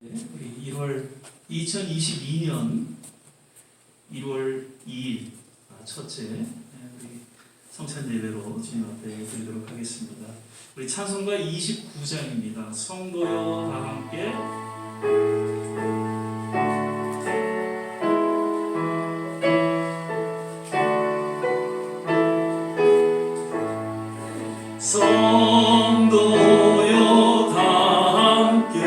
우리 2022년 1월 2일 첫째 우리 성찬 예배로 주님 앞에 드리도록 하겠습니다. 우리 찬송가 29장입니다. 성도여 다 함께 성도여 다 함께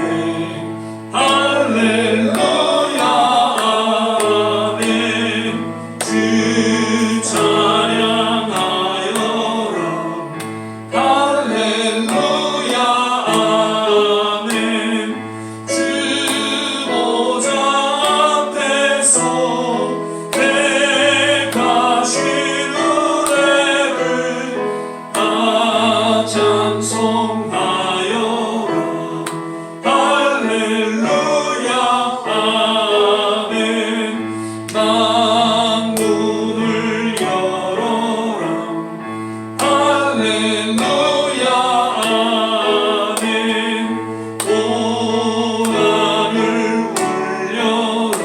할렐루야 아멘 주 찬양하여라 할렐루야 아멘 주 보좌 앞에서 택하신 은혜를 찬송하여라 할렐루야 아멘 만문을 열어라 할렐루야 아멘 고난을 울려라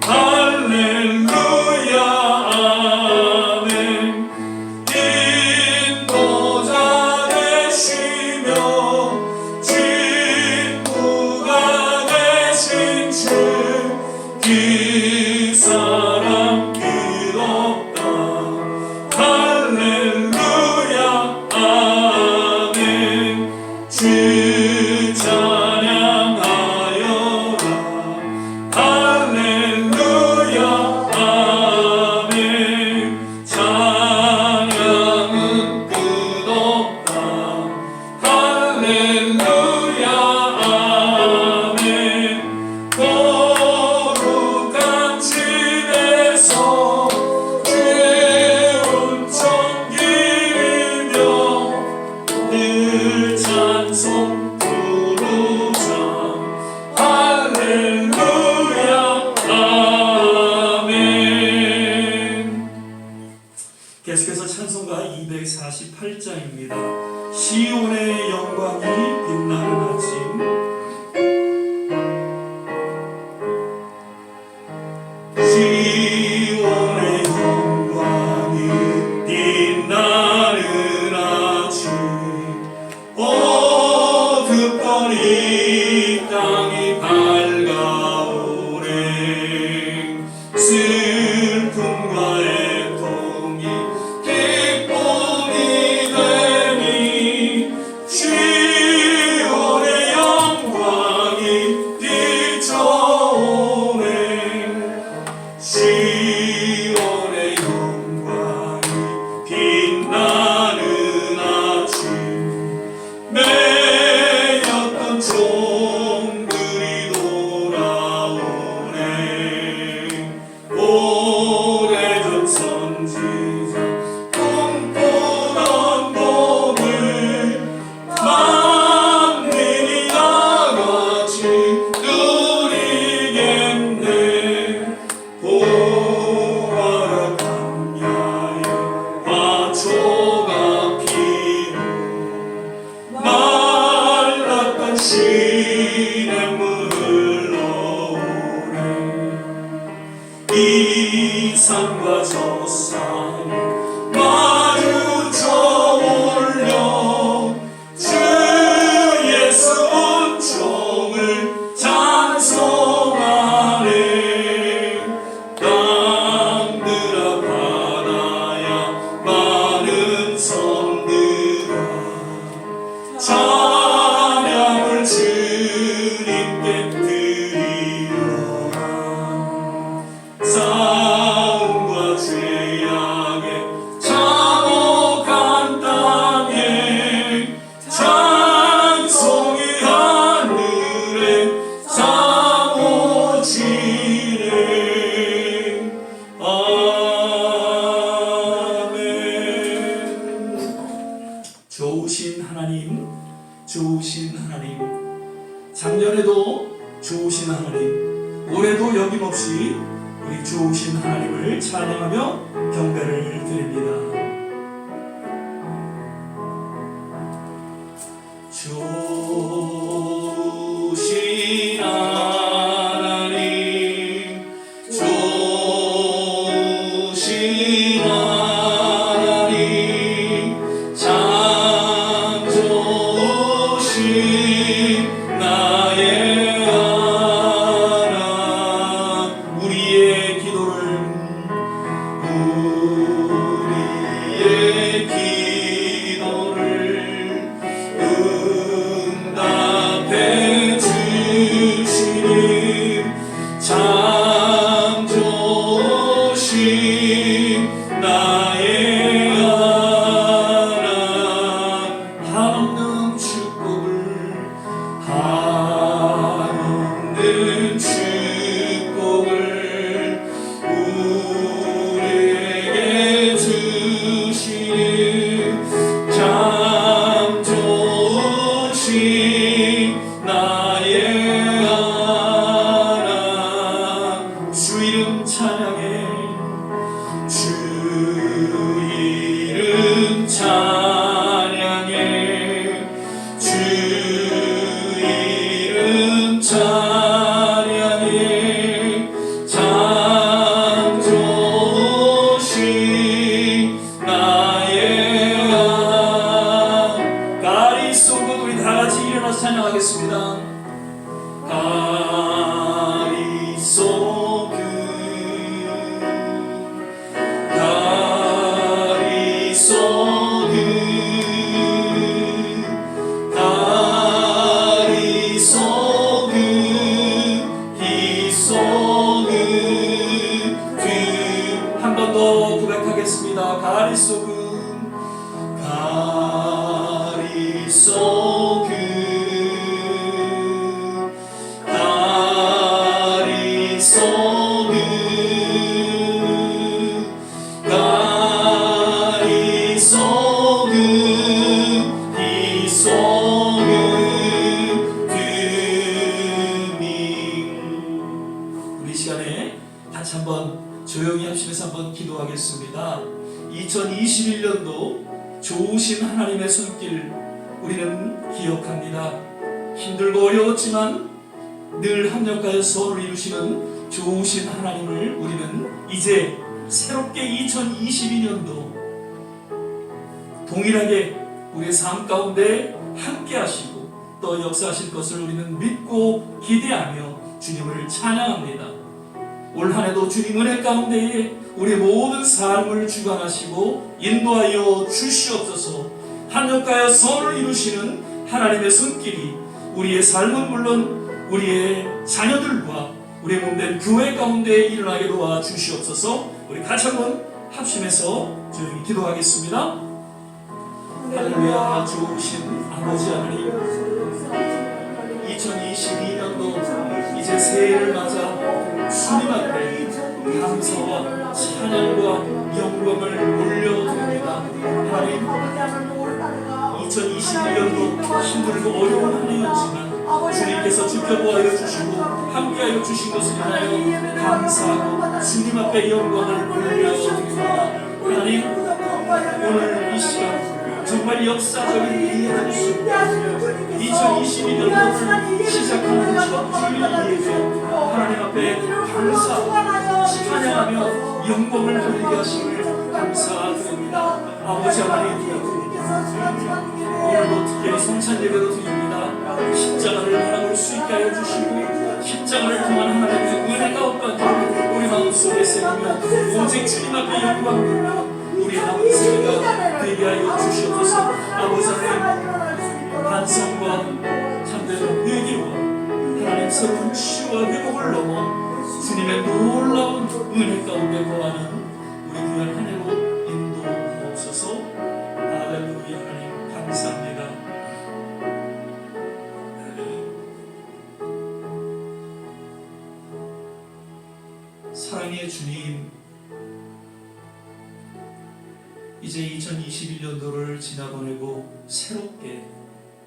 할렐루야 아멘 인도자 되시며 친구가 되신 주 그 사람 끝없다 할렐루야 아멘 주 찬양하여라 할렐루야 아멘 찬양은 끝없다 할렐루야 아멘 거룩한 집에서 주의 은총 기리며 늘 찬송 부르자 할렐루야 아멘. 계속해서 찬송가 248장입니다. 시온의 영광이 빛나는 아침 시온의 영광이 빛나는 아침 어둡던 이 땅이 밝아오네 슬픔과 애통이 기쁨이 되니 시온의 영광이 비춰오네 시온의 영광이 빛나는 아침 매였던 종들이 돌아오네 오래전 선지자 꿈꾸던 봄을 만민이 다같이 누리겠네 보아라 광야에 화초가 피고 말랐던 시냇물 흘러오네 이 산과 저 산이 마주쳐 올려 주 예수 은총을 찬송하네 땅들아 바다야 많은 섬들아 찬양을 주님께 드리라 싸움과 죄악의 참혹한 땅에 찬송이 하늘에 사모지네 아멘. 좋으신 하나님 좋으신 하나님 작년에도 좋으신 하나님 올해도 여김없이 우리 좋으신 하나님을 찬양하며 경배를 드립니다. 좋으신 더 고백하겠습니다. 가리소금 우리 시간에 같이 한번 조용히 합심해서 한번 기도하겠습니다. 2021년도 좋으신 하나님의 손길 우리는 기억합니다. 힘들고 어려웠지만 늘 합력하여 선을 이루시는 좋으신 하나님을 우리는 이제 새롭게 2022년도 동일하게 우리의 삶 가운데 함께 하시고 또 역사하실 것을 우리는 믿고 기대하며 주님을 찬양합니다. 올 한해도 주님 은혜 가운데에 우리의 모든 삶을 주관하시고 인도하여 주시옵소서. 합력하여 선을 이루시는 하나님의 손길이 우리의 삶은 물론 우리의 자녀들과 우리의 몸된 교회 가운데 일어나게 도와 주시옵소서. 우리 같이 한번 합심해서 조용히 기도하겠습니다. 할렐루야. 좋으신 아버지 하나님, 2022년도 이제 새해를 맞아 주님 앞에 감사와 찬양과 영광을 올려드립니다. 하나님, 2021년도 힘들고 어려운 한 해였지만 주님께서 지켜보아여 주시고 함께하여 주신 것을 인하여 감사하고 주님 앞에 영광을 올려드립니다. 하나님, 오늘 이 시간 정말 역사적인 일이 있습니다. 2022년도를 시작하는 첫 주일 예배, 하나님 앞에 감사하고 찬양하며 영광을 돌리게 하심을 감사드립니다. 아버지 하나님, 오늘도 특별히 성찬 예배로 드립니다. 십자가를 바라볼 수 있게 하여 주시고 십자가를 통한 하나님의 은혜가 없다고 우리 마음속에 세우며 오직 주님 앞에 영광 우리 남은 세대가 되게 하여 주시옵소서. 아버지 하나님, 반성과 참된 회개와 하나님 새로운 치유와 회복을 넘어 주님의 놀라운 은혜 가운데 거하는 우리 귀한 한 해로 인도하옵소서. 할렐루야. 하나님 감사합니다. 사랑의 주님, 이제 2021년도를 지나보내고 새롭게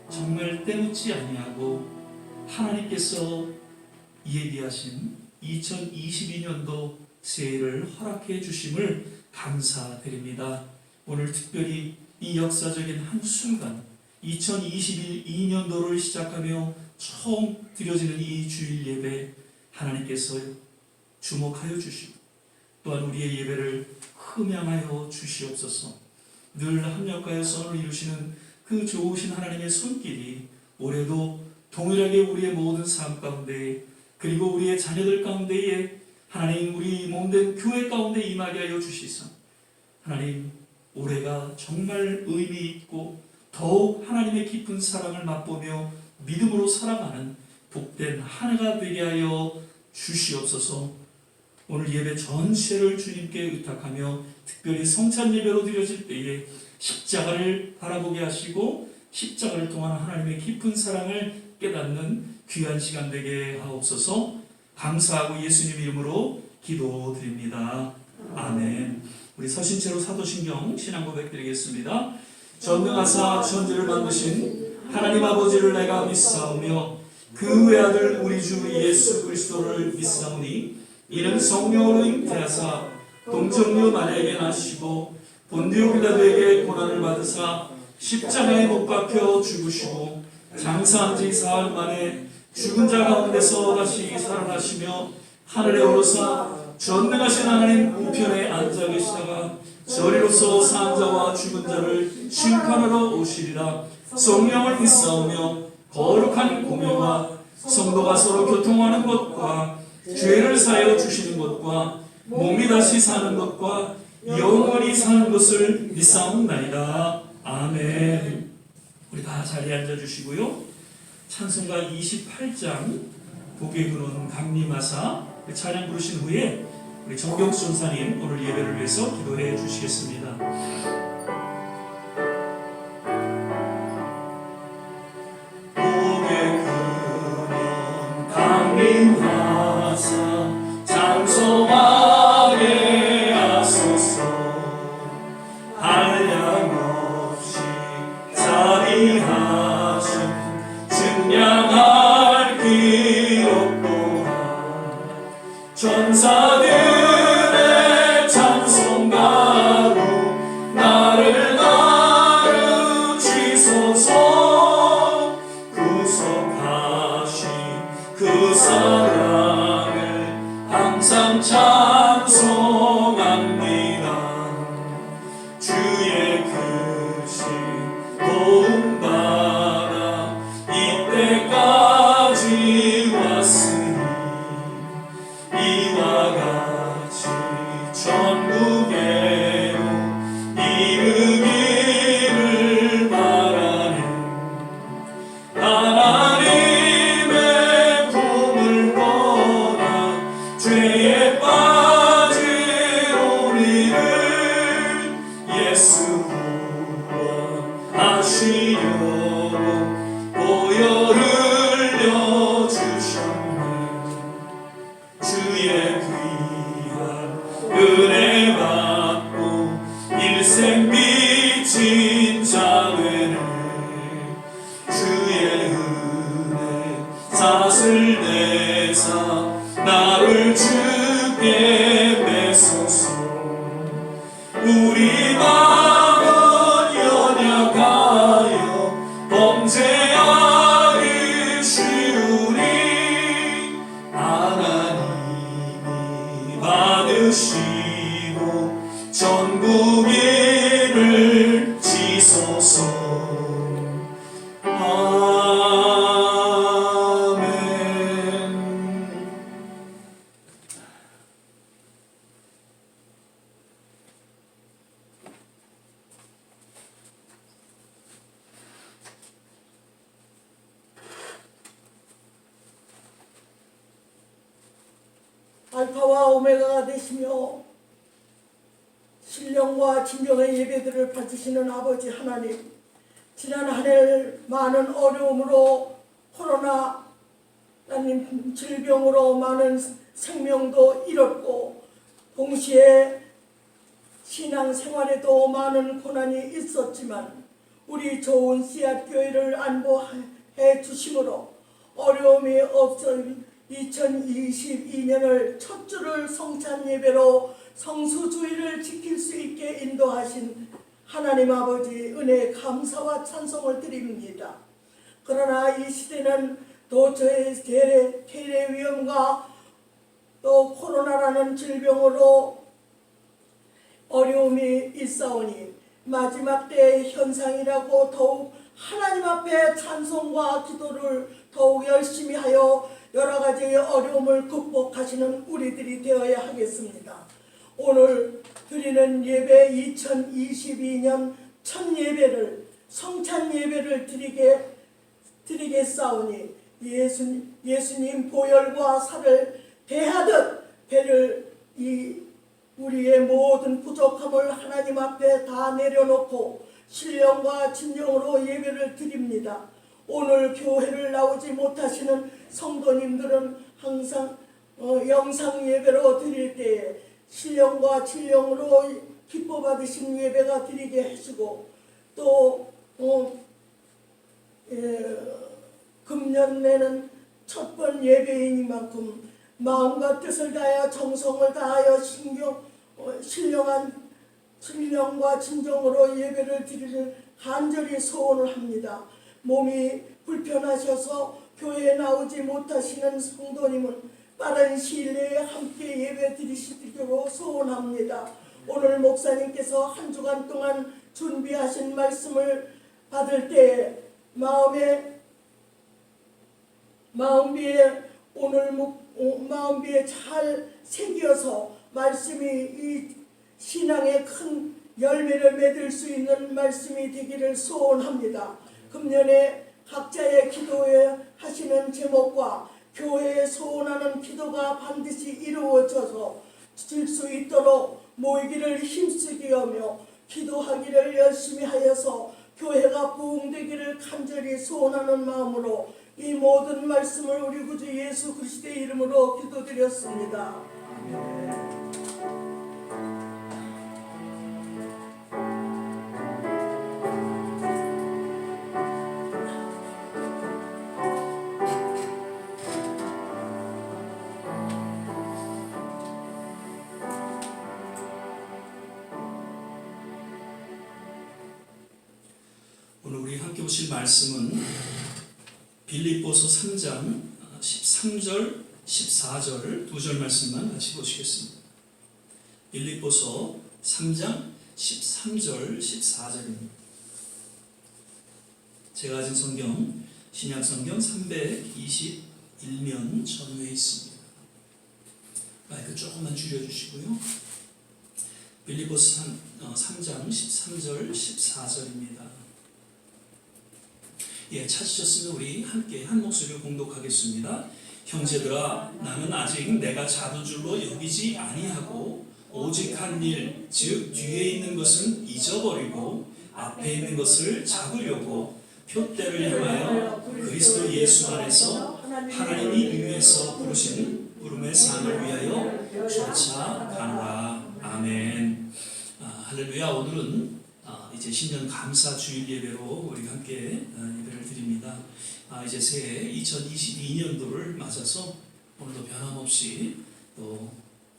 정말 때묻지 아니하고 하나님께서 예비하신 2022년도 새해를 허락해 주심을 감사드립니다. 오늘 특별히 이 역사적인 한순간 2022년도를 시작하며 처음 드려지는 이 주일 예배 하나님께서 주목하여 주시고 또한 우리의 예배를 흠양하여 주시옵소서. 늘 합력하여 선을 이루시는 그 좋으신 하나님의 손길이 올해도 동일하게 우리의 모든 삶 가운데 그리고 우리의 자녀들 가운데에 하나님 우리 몸된 교회 가운데 임하게 하여 주시소. 하나님, 올해가 정말 의미 있고 더욱 하나님의 깊은 사랑을 맛보며 믿음으로 살아가는 복된 한 해가 되게 하여 주시옵소서. 오늘 예배 전체를 주님께 의탁하며 특별히 성찬 예배로 드려질 때에 십자가를 바라보게 하시고 십자가를 통한 하나님의 깊은 사랑을 깨닫는 귀한 시간 되게 하옵소서. 감사하고 예수님 이름으로 기도드립니다. 아멘. 우리 서신체로 사도신경 신앙 고백 드리겠습니다. 전능하사 천지를 만드신 하나님 아버지를 내가 믿사오며 그 외아들 우리 주 예수 그리스도를 믿사오니 이는 성령으로 잉태하사 동정녀 마리아에게 나시고 본디오 빌라도에게 고난을 받으사 십자가에 못 박혀 죽으시고 장사한 지 사흘 만에 죽은 자 가운데서 다시 살아나시며 하늘에 오르사 전능하신 하나님 우편에 앉아 계시다가 저리로서 산 자와 죽은 자를 심판하러 오시리라. 성령을 믿사오며 거룩한 공예와 성도가 서로 교통하는 것과 죄를 사하여 주시는 것과 몸이 다시 사는 것과 영원히 사는 것을 믿사옵나이다. 아멘. 우리 다 자리에 앉아주시고요. 찬송가 28장 고개 그는 강림하사 찬양 부르신 후에 우리 정경수 전사님 오늘 예배를 위해서 기도해 주시겠습니다. 목에 그런 강림하사 장성하게 하소서. 한량없이 자비하신 증량할 기록 또한 전사들의 찬송가로 나를 가르치소서. 구속하신 그 사랑을 항상 찬송합니다. 주의 크신 도움받아 이때까지 왔으니 이와 같이 천국에로 이르기를 바라는 하나님의 품을 떠나 죄에 빠진 우리를 예수 구원하시려고 보혈 흘려 주셨네. 주의 귀한 은혜 받고 일생 미친 자되네. 주의 은혜 삿을 내사 나를 주께 매소서. 우리 마음은 연약하여 범죄하기 쉬우니 하나님이 받으시고 전국인을 지소서. 아멘. 알파와 오메가가 되시며 신령과 진정의 예배들을 바치시는 아버지 하나님, 지난 한 해 많은 어려움으로 코로나라는 질병으로 많은 생명도 잃었고 동시에 신앙생활에도 많은 고난이 있었지만 우리 좋은 씨앗교회를 안보해 주심으로 어려움이 없어 2022년을 첫 주를 성찬 예배로 성수주의를 지킬 수 있게 인도하신 하나님 아버지 은혜에 감사와 찬송을 드립니다. 그러나 이 시대는 도처의 계례 위험과 또 코로나라는 질병으로 어려움이 있사오니 마지막 때의 현상이라고 더욱 하나님 앞에 찬송과 기도를 더욱 열심히 하여 여러 가지의 어려움을 극복하시는 우리들이 되어야 하겠습니다. 오늘 드리는 예배 2022년 첫 예배를 성찬 예배를 드리겠사오니 예수님 보혈과 살을 대하듯 배를 우리의 모든 부족함을 하나님 앞에 다 내려놓고 신령과 진정으로 예배를 드립니다. 오늘 교회를 나오지 못하시는 성도님들은 항상 영상 예배로 드릴 때에 신령과 진령으로 기뻐 받으신 예배가 드리게 하시고 또 금년에는 첫 번 예배이니만큼 마음과 뜻을 다하여 정성을 다하여 신령과 진정으로 예배를 드리는 간절히 소원을 합니다. 몸이 불편하셔서 교회에 나오지 못하시는 성도님은 빠른 시일 내에 함께 예배 드리시도록 소원합니다. 오늘 목사님께서 한 주간 동안 준비하신 말씀을 받을 때 마음비에 잘 새겨서 말씀이 이 신앙의 큰 열매를 맺을 수 있는 말씀이 되기를 소원합니다. 금년에 각자의 기도에 하시는 제목과 교회에 소원하는 기도가 반드시 이루어져서 질 수 있도록 모이기를 힘쓰게 하며 기도하기를 열심히 하여서 교회가 부흥되기를 간절히 소원하는 마음으로 이 모든 말씀을 우리 구주 예수 그리스도의 이름으로 기도드렸습니다. 오늘 우리 함께 보실 말씀은 빌립보서 3장 13절, 14절 두 절 말씀만 같이 보시겠습니다. 빌립보서 3장 13절, 14절입니다. 제가 가진 성경 신약성경 321면 전후에 있습니다. 마이크 조금만 줄여주시고요. 빌립보서 3장 13절, 14절입니다. 예, 찾으셨으면 우리 함께 한 목소리로 공독하겠습니다. 형제들아, 나는 아직 내가 자도줄로 여기지 아니하고 오직 한 일, 즉 뒤에 있는 것은 잊어버리고 앞에 있는 것을 잡으려고 표대를 향하여 그리스도 예수 안에서 하나님이 위에서 부르신 부름의 상을 위하여 쫓아가노라. 아멘. 할렐루야. 오늘은 이제 신년 감사 주일 예배로 우리 함께 예배를 드립니다. 이제 새해 2022년도를 맞아서 오늘도 변함없이 또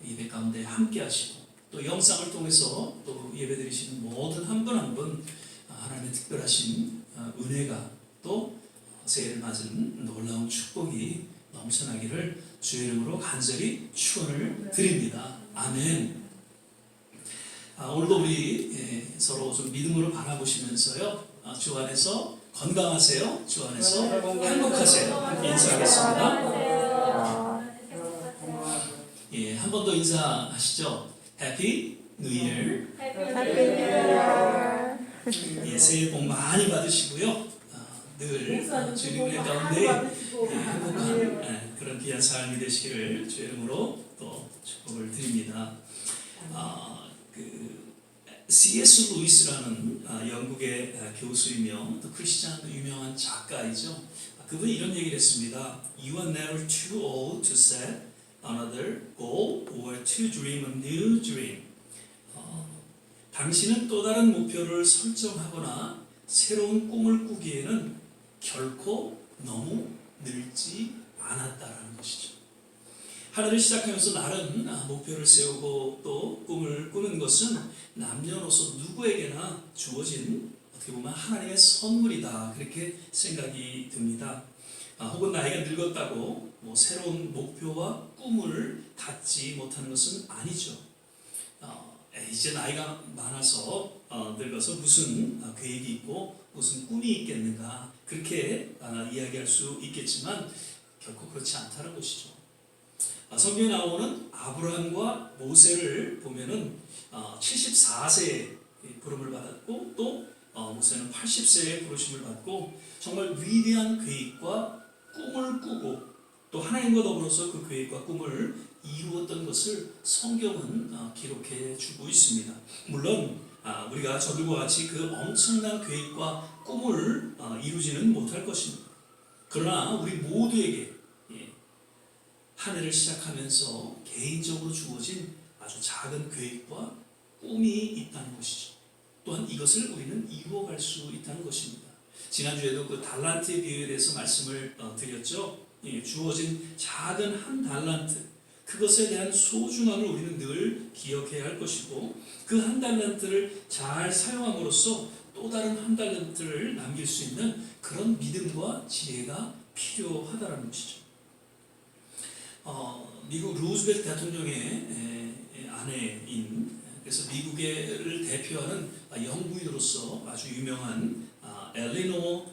예배 가운데 함께 하시고 또 영상을 통해서 또 예배 드리시는 모든 한 분 한 분 하나님의 특별하신 은혜가 또 새해를 맞은 놀라운 축복이 넘쳐나기를 주의 이름으로 간절히 축원을 드립니다. 아멘. 오늘도 우리 서로 좀 믿음으로 바라보시면서요, 주 안에서 건강하세요, 주 안에서 행복하세요. 함께 인사하겠습니다. 예, 한 번 더 인사하시죠. Happy New Year. 예, 새해 복 많이 받으시고요. 늘 주님 은혜 가운데 행복한 그런 귀한 삶이 되시기를 주 이름으로 또 축복을 드립니다. C.S. 루이스라는 영국의 교수이며 또 크리스찬 유명한 작가이죠. 그분이 이런 얘기를 했습니다. You are never too old to set another goal or to dream a new dream. 당신은 또 다른 목표를 설정하거나 새로운 꿈을 꾸기에는 결코 너무 늙지 않았다라는 것이죠. 한 해를 시작하면서 나름 목표를 세우고 또 꿈을 꾸는 것은 남녀노소 누구에게나 주어진 어떻게 보면 하나님의 선물이다, 그렇게 생각이 듭니다. 혹은 나이가 늙었다고 새로운 목표와 꿈을 갖지 못하는 것은 아니죠. 이제 나이가 많아서 늙어서 무슨 계획이 있고 무슨 꿈이 있겠는가, 그렇게 이야기할 수 있겠지만 결코 그렇지 않다는 것이죠. 성경에 나오는 아브라함과 모세를 보면은 74세에 부름을 받았고 또 모세는 80세에 부르심을 받고 정말 위대한 계획과 꿈을 꾸고 또 하나님과 더불어서 그 계획과 꿈을 이루었던 것을 성경은 기록해 주고 있습니다. 물론 우리가 저들과 같이 그 엄청난 계획과 꿈을 이루지는 못할 것입니다. 그러나 우리 모두에게 한 해를 시작하면서 개인적으로 주어진 아주 작은 계획과 꿈이 있다는 것이죠. 또한 이것을 우리는 이루어갈 수 있다는 것입니다. 지난주에도 그 달란트의 비유에 대해서 말씀을 드렸죠. 주어진 작은 한 달란트, 그것에 대한 소중함을 우리는 늘 기억해야 할 것이고 그 한 달란트를 잘 사용함으로써 또 다른 한 달란트를 남길 수 있는 그런 믿음과 지혜가 필요하다는 것이죠. 미국 루즈벨트 대통령의 아내인, 그래서 미국을 대표하는 영부인으로서 아주 유명한 엘리노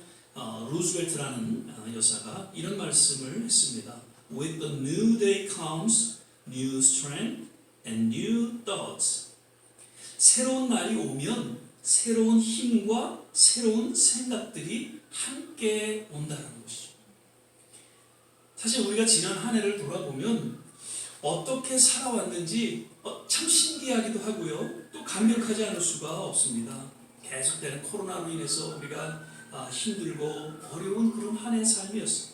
루즈벨트라는 여사가 이런 말씀을 했습니다. With the new day comes new strength and new thoughts. 새로운 날이 오면 새로운 힘과 새로운 생각들이 함께 온다는 것이죠. 사실 우리가 지난 한 해를 돌아보면 어떻게 살아왔는지 참 신기하기도 하고요. 또 감격하지 않을 수가 없습니다. 계속되는 코로나로 인해서 우리가 힘들고 어려운 그런 한 해의 삶이었어요.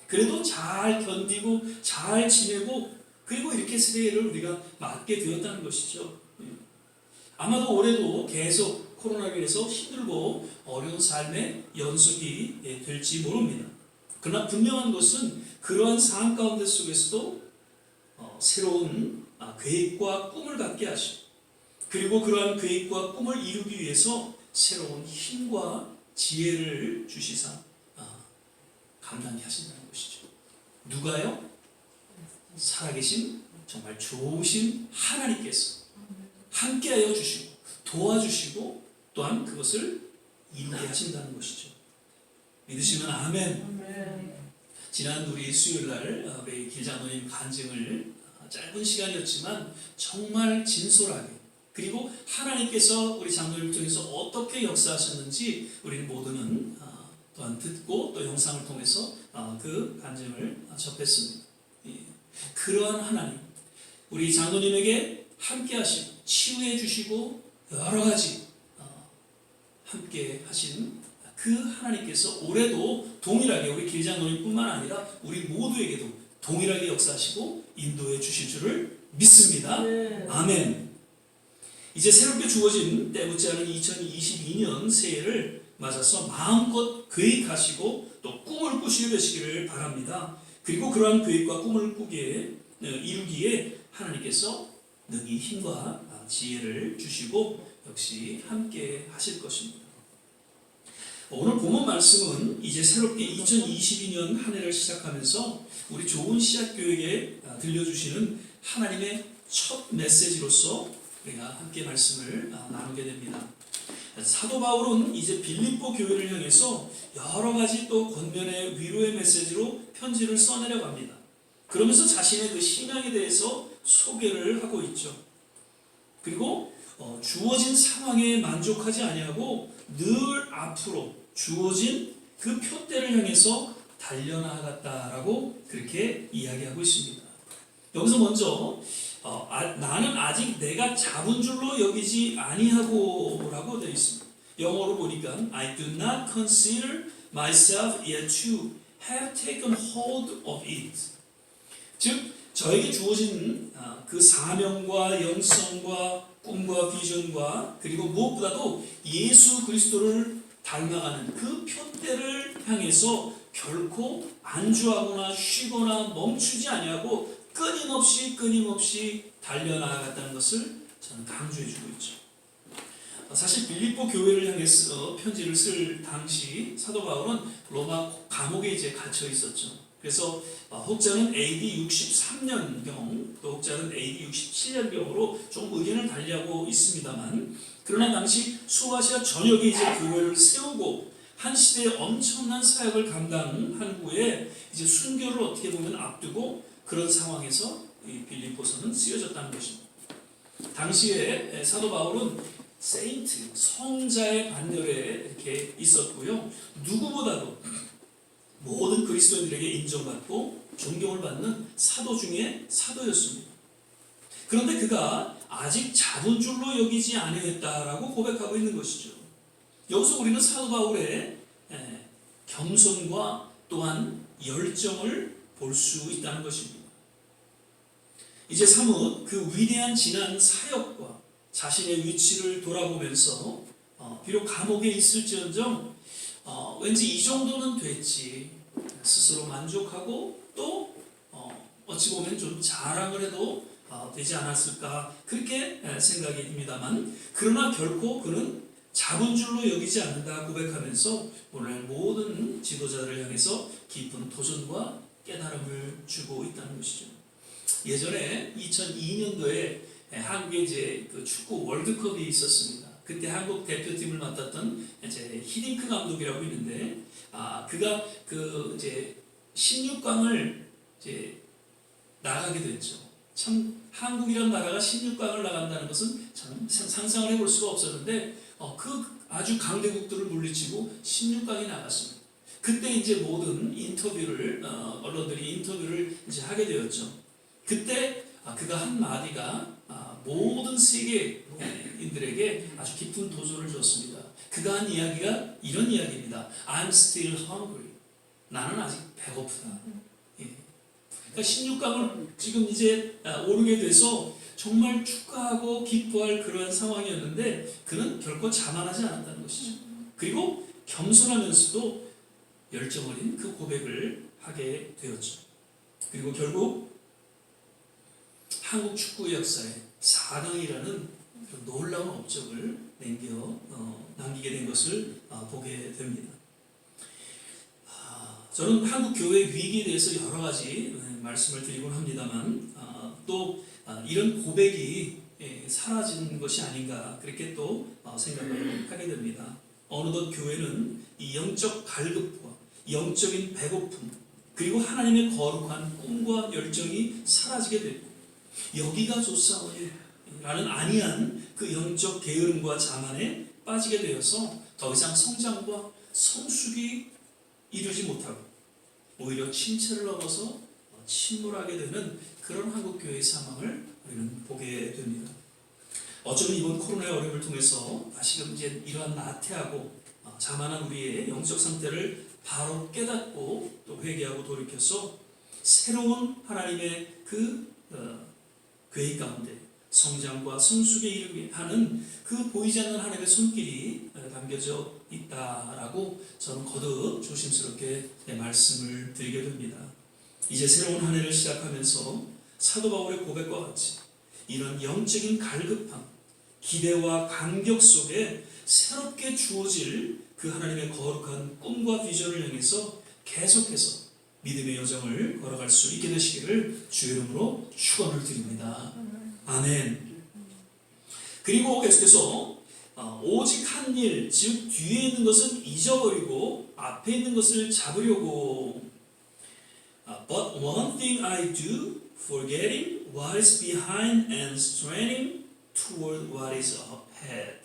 그래도 잘 견디고 잘 지내고 그리고 이렇게 새해를 우리가 맞게 되었다는 것이죠. 아마도 올해도 계속 코로나로 인해서 힘들고 어려운 삶의 연속이 될지 모릅니다. 그러나 분명한 것은 그러한 상황 가운데 속에서도 새로운 계획과 꿈을 갖게 하시고 그리고 그러한 계획과 꿈을 이루기 위해서 새로운 힘과 지혜를 주시사 감당케 하신다는 것이죠. 누가요? 살아계신 정말 좋으신 하나님께서 함께하여 주시고 도와주시고 또한 그것을 이루게 하신다는 것이죠. 믿으시면 아멘. 지난 우리 수요일날 우리 길장로님 간증을 짧은 시간이었지만 정말 진솔하게 그리고 하나님께서 우리 장로님을 통해서 어떻게 역사하셨는지 우리 모두는 또한 듣고 또 영상을 통해서 그 간증을 접했습니다. 그러한 하나님 우리 장로님에게 함께 하시고 치유해 주시고 여러 가지 함께 하신 그 하나님께서 올해도 동일하게 우리 길장로님뿐만 아니라 우리 모두에게도 동일하게 역사하시고 인도해 주실 줄을 믿습니다. 아멘. 이제 새롭게 주어진 때묻지 않은 2022년 새해를 맞아서 마음껏 계획하시고 또 꿈을 꾸시게 되시기를 바랍니다. 그리고 그러한 계획과 꿈을 이루기에 하나님께서 능히 힘과 지혜를 주시고 역시 함께 하실 것입니다. 오늘 본문 말씀은 이제 새롭게 2022년 한 해를 시작하면서 우리 좋은 씨앗교회에 들려주시는 하나님의 첫 메시지로서 우리가 함께 말씀을 나누게 됩니다. 사도 바울은 이제 빌립보 교회를 향해서 여러 가지 또 권면의 위로의 메시지로 편지를 써내려갑니다. 그러면서 자신의 그 신앙에 대해서 소개를 하고 있죠. 그리고 주어진 상황에 만족하지 아니하고 늘 앞으로 주어진 그 표대를 향해서 달려나갔다라고 그렇게 이야기하고 있습니다. 여기서 먼저 나는 아직 내가 잡은 줄로 여기지 아니하고 라고 되어 있습니다. 영어로 보니까 I do not consider myself yet to have taken hold of it. 즉 저에게 주어진 그 사명과 영성과 꿈과 비전과 그리고 무엇보다도 예수 그리스도를 닮아가는 그 표대를 향해서 결코 안주하거나 쉬거나 멈추지 아니하고 끊임없이 달려나갔다는 것을 저는 강조해주고 있죠. 사실 빌립보 교회를 향해서 편지를 쓸 당시 사도 바울은 로마 감옥에 이제 갇혀 있었죠. 그래서 혹자는 AD 63년경 또 혹자는 AD 67년경으로 좀 의견을 달리하고 있습니다만 그러나 당시 수아시아 전역에 이제 교회를 세우고 한 시대의 엄청난 사역을 감당한 후에 이제 순교를 어떻게 보면 앞두고 그런 상황에서 이 빌립보서는 쓰여졌다는 것입니다. 당시에 사도 바울은 세인트, 성자의 반열에 이렇게 있었고요. 누구보다도 모든 그리스도인들에게 인정받고 존경을 받는 사도 중에 사도였습니다. 그런데 그가 아직 잡은 줄로 여기지 아니했다라고 고백하고 있는 것이죠. 여기서 우리는 사도 바울의 겸손과 또한 열정을 볼 수 있다는 것입니다. 이제 사뭇 그 위대한 지난 사역과 자신의 위치를 돌아보면서 비록 감옥에 있을지언정 왠지 이 정도는 됐지 스스로 만족하고 또 어찌 보면 좀 자랑을 해도 되지 않았을까 그렇게 생각이 듭니다만 그러나 결코 그는 잡은 줄로 여기지 않는다 고백하면서 오늘 모든 지도자들을 향해서 깊은 도전과 깨달음을 주고 있다는 것이죠. 예전에 2002년도에 한국에 이제 그 축구 월드컵이 있었습니다. 그때 한국 대표팀을 맡았던 이제 히딩크 감독이라고 있는데, 그가 그 이제 16강을 이제 나가게 됐죠. 참 한국이란 나라가 16강을 나간다는 것은 참 상상을 해볼 수가 없었는데, 그 아주 강대국들을 물리치고 16강이 나갔습니다. 그때 이제 모든 인터뷰를 언론들이 인터뷰를 이제 하게 되었죠. 그때 그가 한 마디가 모든 세계인들에게 아주 깊은 도전을 줬습니다. 그가 한 이야기가 이런 이야기입니다. I'm still hungry. 나는 아직 배고프다. 그러니까 16강을 지금 이제 오르게 돼서 정말 축하하고 기뻐할 그러한 상황이었는데 그는 결코 자만하지 않았다는 것이죠. 그리고 겸손하면서도 열정 어린 그 고백을 하게 되었죠. 그리고 결국 한국 축구 역사에 4강이라는 놀라운 업적을 남기게 된 것을 보게 됩니다. 저는 한국 교회 위기에 대해서 여러 가지 말씀을 드리곤 합니다만 또 이런 고백이 사라진 것이 아닌가 그렇게 또 생각을 하게 됩니다. 어느덧 교회는 이 영적 갈급과 영적인 배고픔 그리고 하나님의 거룩한 꿈과 열정이 사라지게 되고 여기가 좋사오니 라는 아니한 그 영적 게으름과 자만에 빠지게 되어서 더 이상 성장과 성숙이 이루지 못하고 오히려 침체를 넘어서 침몰하게 되는 그런 한국교회의 상황을 우리는 보게 됩니다. 어쩌면 이번 코로나의 어려움을 통해서 다시금 이제 이러한 나태하고 자만한 우리의 영적 상태를 바로 깨닫고 또 회개하고 돌이켜서 새로운 하나님의 그 계획 가운데 성장과 성숙에 이르게 하는 그 보이지 않는 하나님의 손길이 담겨져 있다라고 저는 거듭 조심스럽게 말씀을 드리게 됩니다. 이제 새로운 한 해를 시작하면서 사도 바울의 고백과 같이 이런 영적인 갈급함, 기대와 감격 속에 새롭게 주어질 그 하나님의 거룩한 꿈과 비전을 향해서 계속해서 믿음의 여정을 걸어갈 수 있게 되시기를 주의 이름으로 축원을 드립니다. 아멘. 그리고 계속해서 오직 한 일, 즉 뒤에 있는 것은 잊어버리고 앞에 있는 것을 잡으려고 But one thing I do, forgetting what is behind and straining toward what is ahead.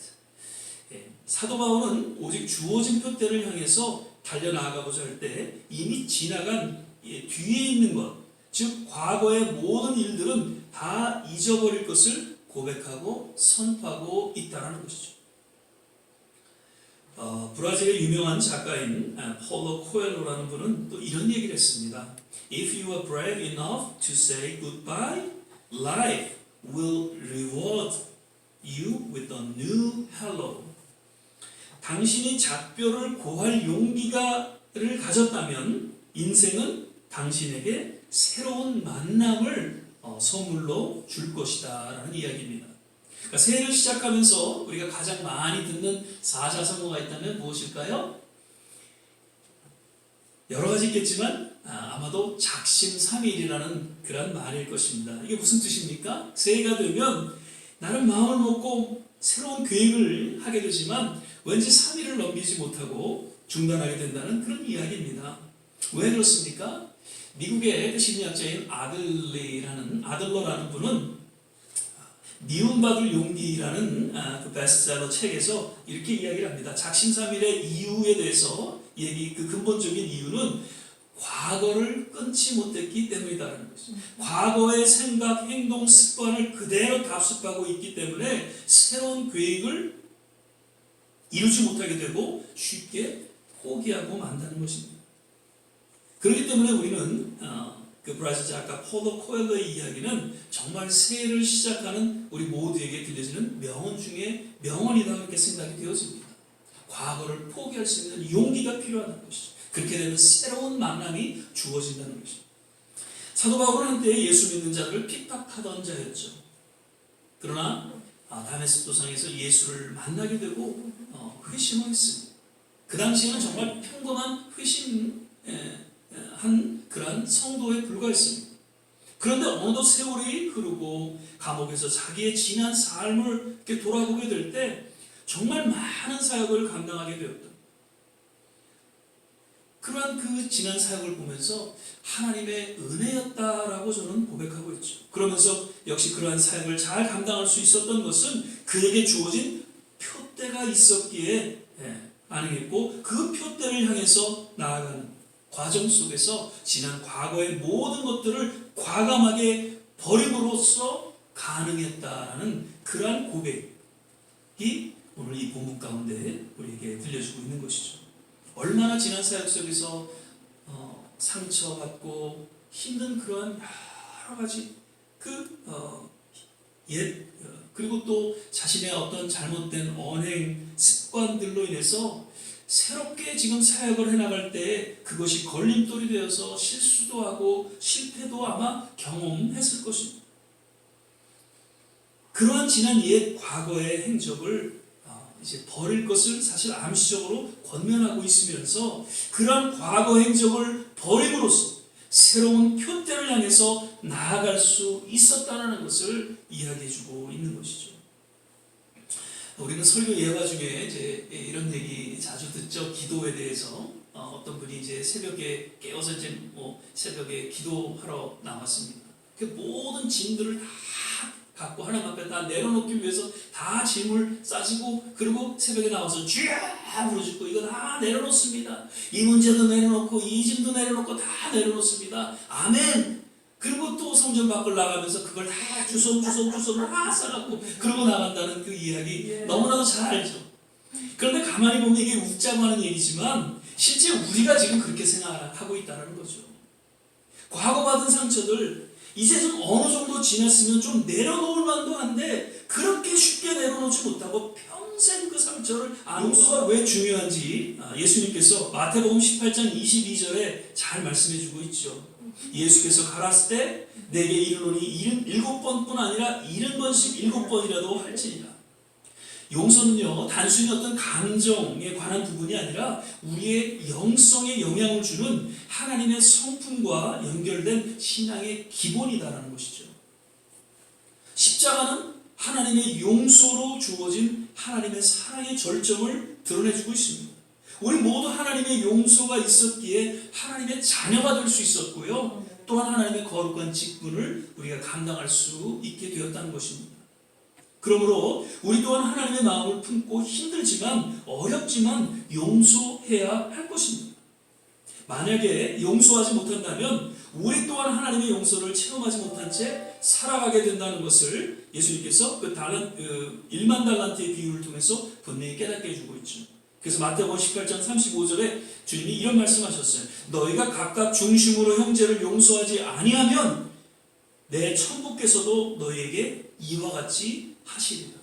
사도 바울은 오직 주어진 표대를 향해서 달려나가고자 할 때 이미 지나간 뒤에 있는 것, 즉 과거의 모든 일들은 다 잊어버릴 것을 고백하고 선포하고 있다는 것이죠. 브라질의 유명한 작가인 폴로 코엘로라는 분은 또 이런 얘기를 했습니다. If you are brave enough to say goodbye, life will reward you with a new hello. 당신이 작별을 고할 용기를 가졌다면 인생은 당신에게 새로운 만남을 선물로 줄 것이다 라는 이야기입니다. 그러니까 새해를 시작하면서 우리가 가장 많이 듣는 사자성어가 있다면 무엇일까요? 여러 가지 있겠지만 아마도 작심삼일이라는 그런 말일 것입니다. 이게 무슨 뜻입니까? 새해가 되면 나는 마음을 먹고 새로운 계획을 하게 되지만 왠지 3일을 넘기지 못하고 중단하게 된다는 그런 이야기입니다. 왜 그렇습니까? 미국의 그 심리학자인 아들러라는 분은 미움받을 용기라는 그 베스트셀러 책에서 이렇게 이야기를 합니다. 작심삼일의 이유에 대해서 그 근본적인 이유는 과거를 끊지 못했기 때문이다라는 것이죠. 과거의 생각, 행동, 습관을 그대로 답습하고 있기 때문에 새로운 계획을 이루지 못하게 되고 쉽게 포기하고 만다는 것입니다. 그렇기 때문에 우리는 그 브라질 작가 폴로 코엘로의 이야기는 정말 새해를 시작하는 우리 모두에게 들려지는 명언 중에 명언이다 이렇게 생각이 되어집니다. 과거를 포기할 수 있는 용기가 필요하다는 것이죠. 그렇게 되면 새로운 만남이 주어진다는 것이죠. 사도 바울은 한때 예수 믿는 자들을 핍박하던 자였죠. 그러나 다메섹 도상에서 예수를 만나게 되고 회심을 했습니다. 그 당시에는 정말 평범한 회심한 그런 성도에 불과했습니다. 그런데 어느덧 세월이 흐르고 감옥에서 자기의 지난 삶을 이렇게 돌아보게 될 때 정말 많은 사역을 감당하게 되었다. 그러한 그 지난 사역을 보면서 하나님의 은혜였다라고 저는 고백하고 있죠. 그러면서 역시 그러한 사역을 잘 감당할 수 있었던 것은 그에게 주어진 표대가 있었기에 가능했고 그 표대를 향해서 나아가는 과정 속에서 지난 과거의 모든 것들을 과감하게 버림으로써 가능했다라는 그러한 고백이 오늘 이 본문 가운데 우리에게 들려주고 있는 것이죠. 얼마나 지난 사역 속에서 상처받고 힘든 그러한 여러 가지 그리고 또 자신의 어떤 잘못된 언행 습관들로 인해서 새롭게 지금 사역을 해나갈 때 그것이 걸림돌이 되어서 실수도 하고 실패도 아마 경험했을 것입니다. 그러한 지난 옛 과거의 행적을 이제 버릴 것을 사실 암시적으로 권면하고 있으면서 그러한 과거 행적을 버림으로써 새로운 표대를 향해서 나아갈 수 있었다는 것을 이야기해주고 있는 것이죠. 우리는 설교 예화 중에 이제 이런 얘기 자주 듣죠. 기도에 대해서 어떤 분이 이제 새벽에 깨어서 이제 새벽에 기도하러 나왔습니다. 그 모든 짐들을 다 갖고 하나님 앞에 다 내려놓기 위해서 다 짐을 싸지고 그리고 새벽에 나와서 쥐야 부르짖고 이거 다 내려놓습니다. 이 문제도 내려놓고 이 짐도 내려놓고 다 내려놓습니다. 아멘. 그리고 또 성전 밖을 나가면서 그걸 다 주섬 다 싸갖고 그러고 나간다는 그 이야기 너무나도 잘 알죠. 그런데 가만히 보면 이게 웃자고 하는 얘기지만 실제 우리가 지금 그렇게 생각하고 있다는 거죠. 과거 받은 상처들 이제 좀 어느 정도 지났으면 좀 내려놓을 만도 한데 그렇게 쉽게 내려놓지 못하고 평생 그 상처를 용서가 왜 중요한지 예수님께서 마태복음 18장 22절에 잘 말씀해주고 있죠. 예수께서 가라사대 때 내게 이르노니 7번뿐 아니라 70번씩 7번이라도 할지니라. 용서는요 단순히 어떤 감정에 관한 부분이 아니라 우리의 영성에 영향을 주는 하나님의 성품과 연결된 신앙의 기본이다라는 것이죠. 십자가는 하나님의 용서로 주어진 하나님의 사랑의 절정을 드러내주고 있습니다. 우리 모두 하나님의 용서가 있었기에 하나님의 자녀가 될 수 있었고요. 또한 하나님의 거룩한 직분을 우리가 감당할 수 있게 되었다는 것입니다. 그러므로 우리 또한 하나님의 마음을 품고 힘들지만 어렵지만 용서해야 할 것입니다. 만약에 용서하지 못한다면 우리 또한 하나님의 용서를 체험하지 못한 채 살아가게 된다는 것을 예수님께서 그 1만 달란트의 비유를 통해서 분명히 깨닫게 해주고 있죠. 그래서 마태복음 18장 35절에 주님이 이런 말씀하셨어요. 너희가 각각 중심으로 형제를 용서하지 아니하면 내 천부께서도 너희에게 이와 같이 하시리라.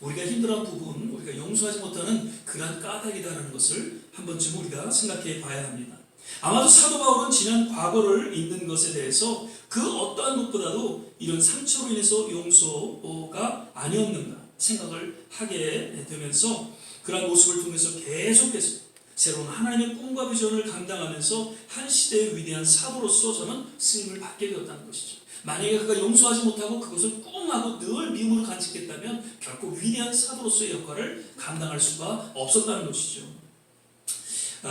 우리가 힘들어한 부분, 우리가 용서하지 못하는 그러한 까닭이라는 것을 한 번쯤 우리가 생각해 봐야 합니다. 아마도 사도 바울은 지난 과거를 잊는 것에 대해서 그 어떠한 것보다도 이런 상처로 인해서 용서가 아니었는가 생각을 하게 되면서 그러한 모습을 통해서 계속해서 새로운 하나님의 꿈과 비전을 감당하면서 한 시대의 위대한 사도로서 저는 쓰임을 받게 되었다는 것이죠. 만약에 그가 용서하지 못하고 그것을 꿍하고 늘 미움으로 간직했다면 결코 위대한 사도로서의 역할을 감당할 수가 없었다는 것이죠.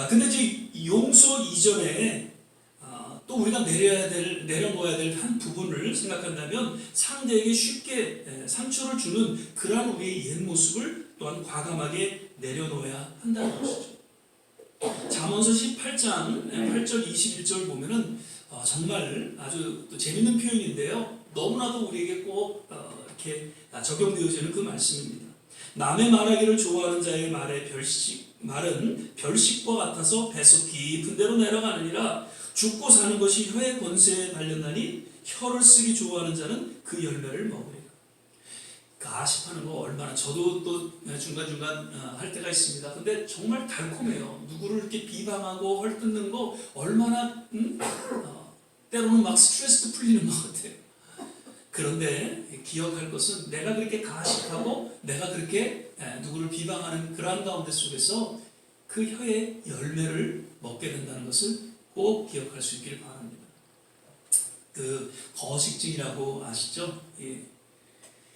근데 이제 용서 이전에 또 우리가 내려놓아야 될 한 부분을 생각한다면 상대에게 쉽게 상처를 주는 그러한 우리의 옛 모습을 또한 과감하게 내려놓아야 한다는 것이죠. 잠언서 18장 8절 21절 보면은 정말 아주 또 재밌는 표현인데요. 너무나도 우리에게 꼭 이렇게 적용되어지는 그 말씀입니다. 남의 말하기를 좋아하는 자의 말은 별식과 같아서 배속 깊은 데로 내려가느니라. 죽고 사는 것이 혀의 권세에 달렸나니 혀를 쓰기 좋아하는 자는 그 열매를 먹으리라. 가십하는 거 얼마나 저도 또 중간중간 할 때가 있습니다. 근데 정말 달콤해요. 누구를 이렇게 비방하고 헐뜯는 거 얼마나 때로는 막 스트레스도 풀리는 것 같아요. 그런데 기억할 것은 내가 그렇게 가식하고 내가 그렇게 누구를 비방하는 그러한 가운데 속에서 그 혀의 열매를 먹게 된다는 것을 꼭 기억할 수 있기를 바랍니다. 그 거식증이라고 아시죠? 예.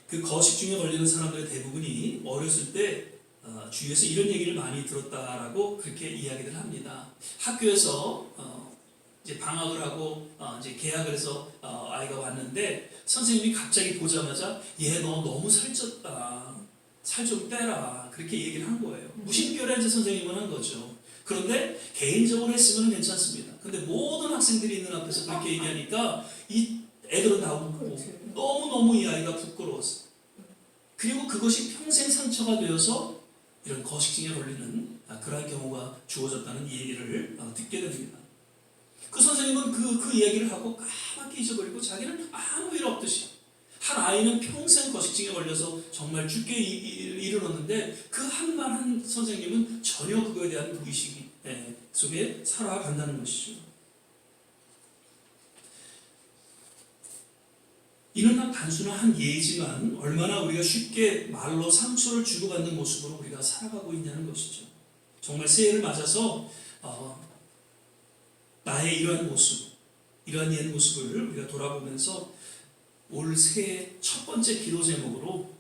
그 거식증에 걸리는 사람들의 대부분이 어렸을 때 주위에서 이런 얘기를 많이 들었다라고 그렇게 이야기를 합니다. 학교에서 이제 방학을 하고 이제 개학을 해서 아이가 왔는데 선생님이 갑자기 보자마자 얘 너 너무 살쪘다. 살 좀 빼라. 그렇게 얘기를 한 거예요. 무심결에 이제 선생님은 한 거죠. 그런데 개인적으로 했으면 괜찮습니다. 근데 모든 학생들이 있는 앞에서 그렇게 얘기하니까 이 애가 애들은 다 웃고 그렇지. 너무너무 이 아이가 부끄러웠어. 그리고 그것이 평생 상처가 되어서 이런 거식증에 걸리는 그러한 경우가 주어졌다는 이 얘기를 듣게 됩니다. 그 선생님은 그 이야기를 하고 까맣게 잊어버리고 자기는 아무 일 없듯이, 한 아이는 평생 거식증에 걸려서 정말 죽게 이르렀는데 그 한 말 한 선생님은 전혀 그거에 대한 무의식 속에 살아간다는 것이죠. 이는 단순한 한 예지만 얼마나 우리가 쉽게 말로 상처를 주고받는 모습으로 우리가 살아가고 있냐는 것이죠. 정말 새해를 맞아서 나의 이러한 모습, 이러한 옛 모습을 우리가 돌아보면서 올 새해 첫 번째 기도 제목으로,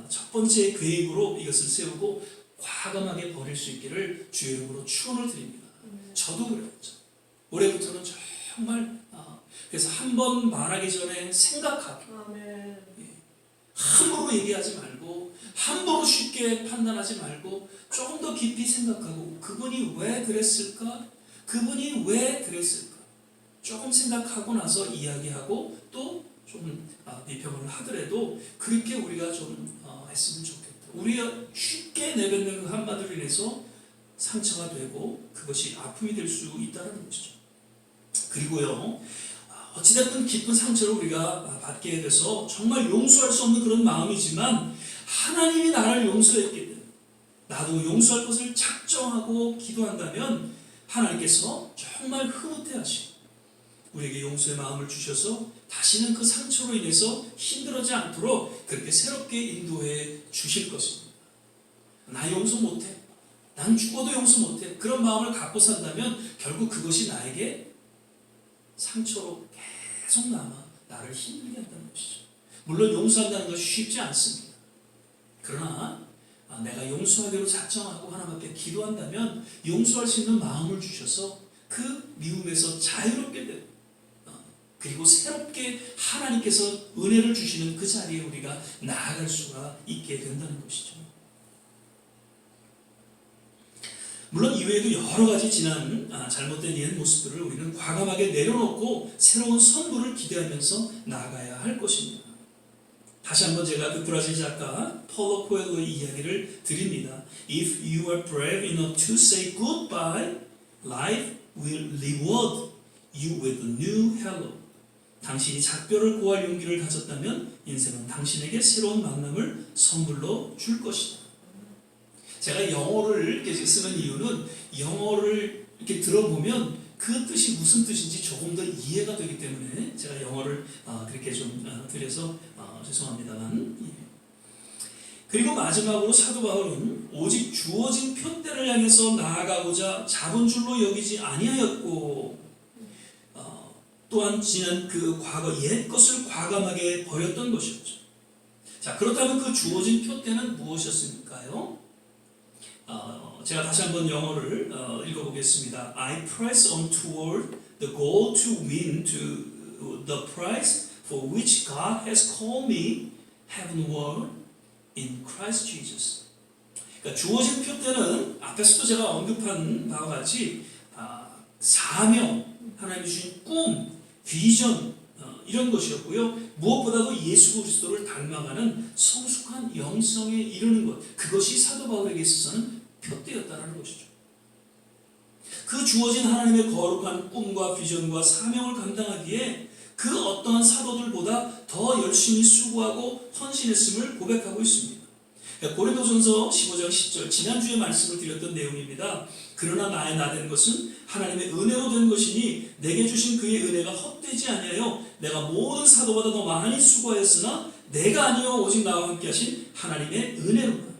첫 번째 계획으로 이것을 세우고 과감하게 버릴 수 있기를 주의 이름으로 축원을 드립니다. 저도 그랬죠. 올해부터는 정말 그래서 한 번 말하기 전에 생각하고, 아멘. 함부로 얘기하지 말고, 함부로 쉽게 판단하지 말고, 조금 더 깊이 생각하고, 그분이 왜 그랬을까? 그분이 왜 그랬을까? 조금 생각하고 나서 이야기하고 또 좀 비평을 하더라도 그렇게 우리가 좀 했으면 좋겠다. 우리가 쉽게 내뱉는 그 한마디로 인해서 상처가 되고 그것이 아픔이 될 수 있다는 것이죠. 그리고요, 어찌됐든 깊은 상처를 우리가 받게 돼서 정말 용서할 수 없는 그런 마음이지만 하나님이 나를 용서했기 때문에 나도 용서할 것을 작정하고 기도한다면 하나님께서 정말 흐뭇해하시고 우리에게 용서의 마음을 주셔서 다시는 그 상처로 인해서 힘들어지 않도록 그렇게 새롭게 인도해 주실 것입니다. 나 용서 못해, 난 죽어도 용서 못해, 그런 마음을 갖고 산다면 결국 그것이 나에게 상처로 계속 남아 나를 힘들게 한다는 것이죠. 물론 용서한다는 것이 쉽지 않습니다. 그러나 내가 용서하기로 작정하고 하나님 앞에 기도한다면 용서할 수 있는 마음을 주셔서 그 미움에서 자유롭게 되고 그리고 새롭게 하나님께서 은혜를 주시는 그 자리에 우리가 나아갈 수가 있게 된다는 것이죠. 물론 이외에도 여러 가지 지난 잘못된 옛 모습들을 우리는 과감하게 내려놓고 새로운 선물을 기대하면서 나아가야 할 것입니다. 다시 한번 제가 그 브라질 작가 폴로 코엘로의 이야기를 드립니다. If you are brave enough to say goodbye, life will reward you with a new hello. 당신이 작별을 고할 용기를 가졌다면 인생은 당신에게 새로운 만남을 선물로 줄 것이다. 제가 영어를 이렇게 쓰는 이유는 영어를 이렇게 들어보면 그 뜻이 무슨 뜻인지 조금 더 이해가 되기 때문에 제가 영어를 그렇게 좀 드려서 죄송합니다만. 그리고 마지막으로 사도 바울은 오직 주어진 표대를 향해서 나아가고자 잡은 줄로 여기지 아니하였고 또한 지난 그 과거 옛 것을 과감하게 버렸던 것이었죠. 자, 그렇다면 그 주어진 표대는 무엇이었을까요? 제가 다시 한번 영어를 읽어보겠습니다. I press on toward the goal to win to the prize for which God has called me heavenward in Christ Jesus. 그러니까 주어진 표대는 앞에서도 제가 언급한 바와 같이 사명, 하나님이 주신 꿈, 비전 이런 것이었고요. 무엇보다도 예수 그리스도를 닮아가는 성숙한 영성에 이르는 것, 그것이 사도 바울에게 있어서는 표대였다는 것이죠. 그 주어진 하나님의 거룩한 꿈과 비전과 사명을 감당하기에 그 어떠한 사도들보다 더 열심히 수고하고 헌신했음을 고백하고 있습니다. 고린도전서 15장 10절 지난주에 말씀을 드렸던 내용입니다. 그러나 나의 나된 것은 하나님의 은혜로 된 것이니 내게 주신 그의 은혜가 헛되지 아니하여 내가 모든 사도보다 더 많이 수고하였으나 내가 아니요 오직 나와 함께 하신 하나님의 은혜로다.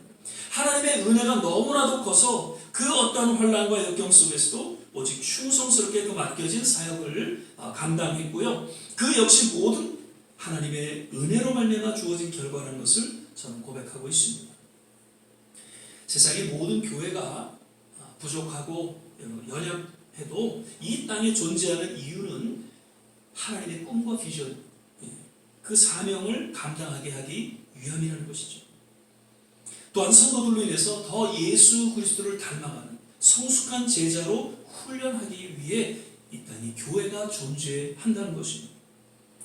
하나님의 은혜가 너무나도 커서 그 어떠한 환난과 역경 속에서도 오직 충성스럽게 그 맡겨진 사역을 감당했고요. 그 역시 모든 하나님의 은혜로 말미암아 주어진 결과라는 것을 저는 고백하고 있습니다. 세상의 모든 교회가 부족하고 연약해도 이 땅에 존재하는 이유는 하나님의 꿈과 비전, 그 사명을 감당하게 하기 위함이라는 것이죠. 또한 성도들로 인해서 더 예수 그리스도를 닮아가는 성숙한 제자로 훈련하기 위해 이 땅에 교회가 존재한다는 것입니다.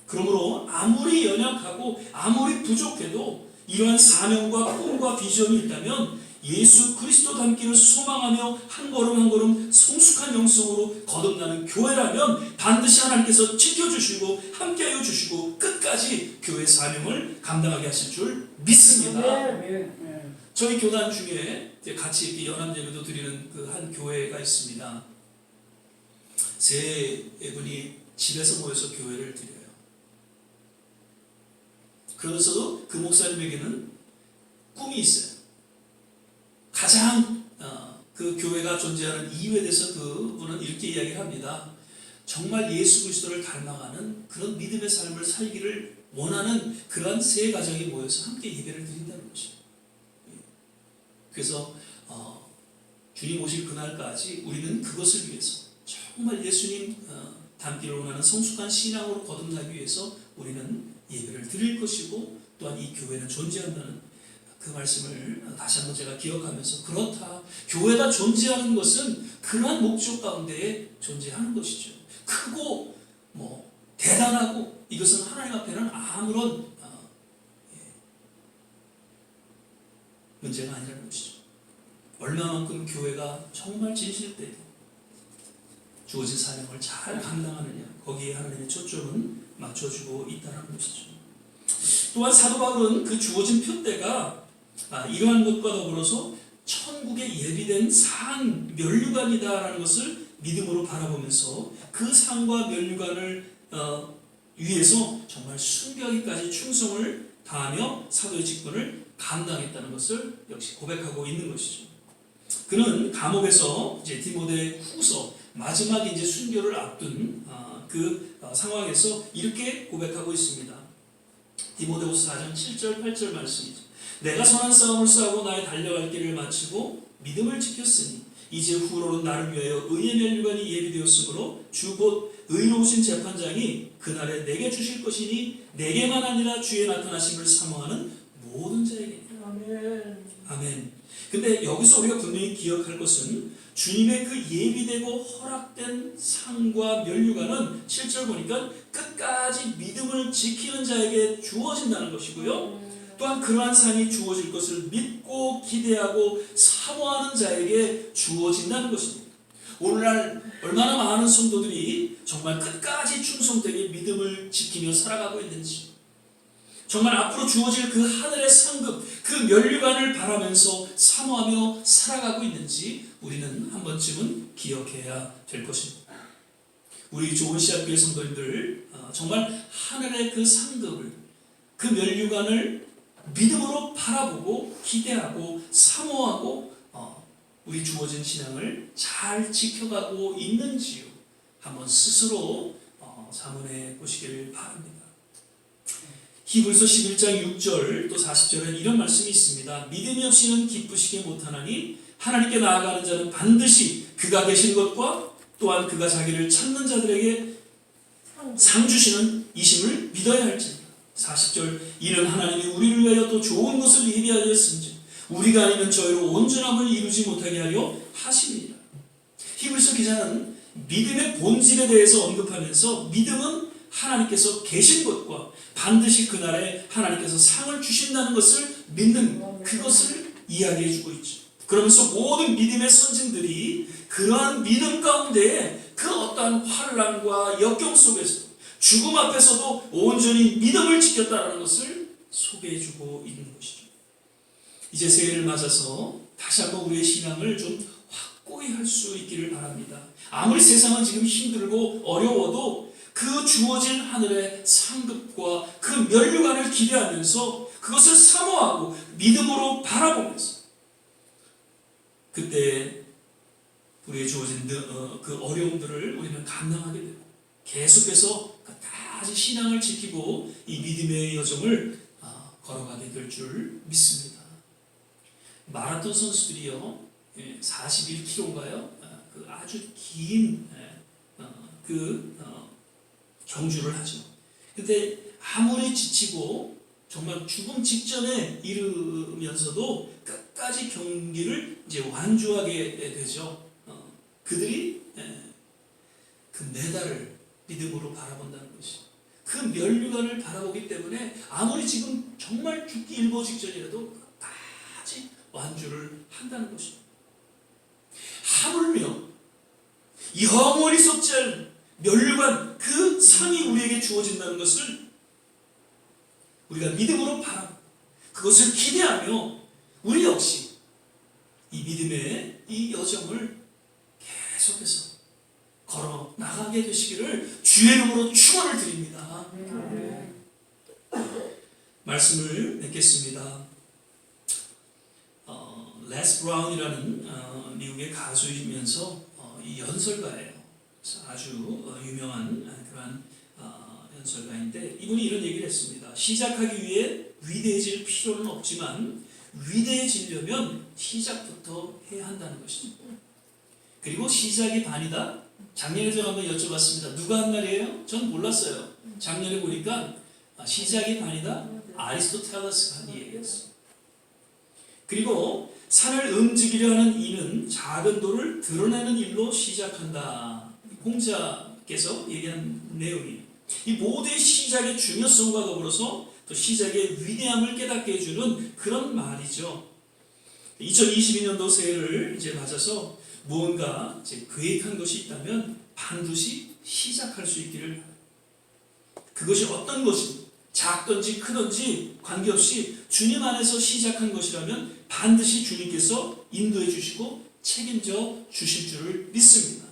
그러므로 아무리 연약하고 아무리 부족해도 이러한 사명과 꿈과 비전이 있다면 예수 그리스도 닮기를 소망하며 한 걸음 한 걸음 성숙한 영성으로 거듭나는 교회라면 반드시 하나님께서 지켜주시고 함께하여 주시고 끝까지 교회 사명을 감당하게 하실 줄 믿습니다. 저희 교단 중에 이제 같이 이렇게 연합 예배도 드리는 그 한 교회가 있습니다. 세 분이 집에서 모여서 교회를 드려요. 그러면서도 그 목사님에게는 꿈이 있어요. 가장 그 교회가 존재하는 이유에 대해서 그분은 이렇게 이야기를 합니다. 정말 예수 그리스도를 닮아가는 그런 믿음의 삶을 살기를 원하는 그런 세 가정이 모여서 함께 예배를 드린다는 것이죠. 그래서 주님 오실 그날까지 우리는 그것을 위해서 정말 예수님 닮기를 원하는 성숙한 신앙으로 거듭나기 위해서 우리는 예배를 드릴 것이고 또한 이 교회는 존재한다는 그 말씀을 다시 한번 제가 기억하면서 그렇다. 교회가 존재하는 것은 그러한 목적 가운데에 존재하는 것이죠. 크고 대단하고 이것은 하나님 앞에는 아무런 문제가 아니라는 것이죠. 얼마만큼 교회가 정말 진실되고 주어진 사명을 잘 감당하느냐 거기에 하나님의 초점은 맞춰주고 있다는 것이죠. 또한 사도 바울은 그 주어진 표대가 이러한 것과 더불어서 천국에 예비된 상 면류관이다라는 것을 믿음으로 바라보면서 그 상과 면류관을 위해서 정말 순교하기까지 충성을 다하며 사도의 직분을 감당했다는 것을 역시 고백하고 있는 것이죠. 그는 감옥에서 이제 디모데 후서 마지막 이제 순교를 앞둔 그 상황에서 이렇게 고백하고 있습니다. 디모데후서 4장 7절 8절 말씀이죠. 내가 선한 싸움을 싸우고 나의 달려갈 길을 마치고 믿음을 지켰으니 이제 후로는 나를 위하여 의의 면류관이 예비되었으므로 주 곧 의로우신 재판장이 그날에 내게 주실 것이니 내게만 아니라 주의 나타나심을 사모하는 모든 자에게. 아멘. 아멘. 근데 여기서 우리가 분명히 기억할 것은 주님의 그 예비되고 허락된 상과 면류관은 7절 보니까 끝까지 믿음을 지키는 자에게 주어진다는 것이고요. 또한 그러한 상이 주어질 것을 믿고 기대하고 사모하는 자에게 주어진다는 것입니다. 오늘날 얼마나 많은 성도들이 정말 끝까지 충성되게 믿음을 지키며 살아가고 있는지, 정말 앞으로 주어질 그 하늘의 상급, 그 면류관을 바라면서 사모하며 살아가고 있는지 우리는 한 번쯤은 기억해야 될 것입니다. 우리 좋은 씨앗교회 성도님들 정말 하늘의 그 상급을, 그 면류관을 믿음으로 바라보고 기대하고 사모하고 우리 주어진 신앙을 잘 지켜가고 있는지요. 한번 스스로 자문해 보시길 바랍니다. 히브리서 11장 6절 또 40절에 이런 말씀이 있습니다. 믿음이 없이는 기쁘시게 못하나니 하나님께 나아가는 자는 반드시 그가 계신 것과 또한 그가 자기를 찾는 자들에게 상 주시는 이심을 믿어야 할지니라. 40절 이는 하나님이 우리를 위하여 또 좋은 것을 예비하였은지 우리가 아니면 저희로 온전함을 이루지 못하게 하려 하심이니라. 히브리서 기자는 믿음의 본질에 대해서 언급하면서 믿음은 하나님께서 계신 것과 반드시 그날에 하나님께서 상을 주신다는 것을 믿는 그것을 이야기해주고 있죠. 그러면서 모든 믿음의 선진들이 그러한 믿음 가운데 그 어떠한 환난과 역경 속에서 죽음 앞에서도 온전히 믿음을 지켰다는 것을 소개해주고 있는 것이죠. 이제 새해를 맞아서 다시 한번 우리의 신앙을 좀 확고히 할 수 있기를 바랍니다. 아무리 세상은 지금 힘들고 어려워도 그 주어진 하늘의 상급과 그 면류관을 기대하면서 그것을 사모하고 믿음으로 바라보면서 그때 우리의 주어진 그 어려움들을 우리는 감당하게 되고 계속해서 끝까지 신앙을 지키고 이 믿음의 여정을 걸어가게 될 줄 믿습니다. 마라톤 선수들이요 41km인가요? 그 아주 긴 경주를 하죠. 근데 아무리 지치고 정말 죽음 직전에 이르면서도 끝까지 경기를 이제 완주하게 되죠. 그들이 그 메달을 믿음으로 바라본다는 것이, 그 면류관을 바라보기 때문에 아무리 지금 정말 죽기 일보 직전이라도 끝까지 완주를 한다는 것입니다. 하물며 영원히 썩지 않은 면류관 그 상이 우리에게 주어진다는 것을 우리가 믿음으로 바라보고 그것을 기대하며 우리 역시 이 믿음의 이 여정을 계속해서 걸어 나가게 되시기를 주의 이름으로 축원을 드립니다. 말씀을 맺겠습니다. 레스 브라운이라는 미국의 가수이면서 이 연설가예요. 아주 유명한 그러한 연설가인데 이분이 이런 얘기를 했습니다. 시작하기 위해 위대해질 필요는 없지만 위대해지려면 시작부터 해야 한다는 것이죠. 그리고 시작이 반이다. 작년에 제가 한번 여쭤봤습니다. 누가 한 말이에요? 전 몰랐어요. 작년에 보니까 시작이 반이다. 아리스토텔레스가 한 얘기였어요. 그리고 산을 움직이려 하는 이는 작은 돌을 드러내는 일로 시작한다. 공자께서 얘기한 내용이 이 모두의 시작의 중요성과 더불어서 또 시작의 위대함을 깨닫게 해주는 그런 말이죠. 2022년도 새해를 이제 맞아서 무언가 이제 계획한 것이 있다면 반드시 시작할 수 있기를 바랍니다. 그것이 어떤 것이 작든지 크든지 관계없이 주님 안에서 시작한 것이라면 반드시 주님께서 인도해 주시고 책임져 주실 줄을 믿습니다.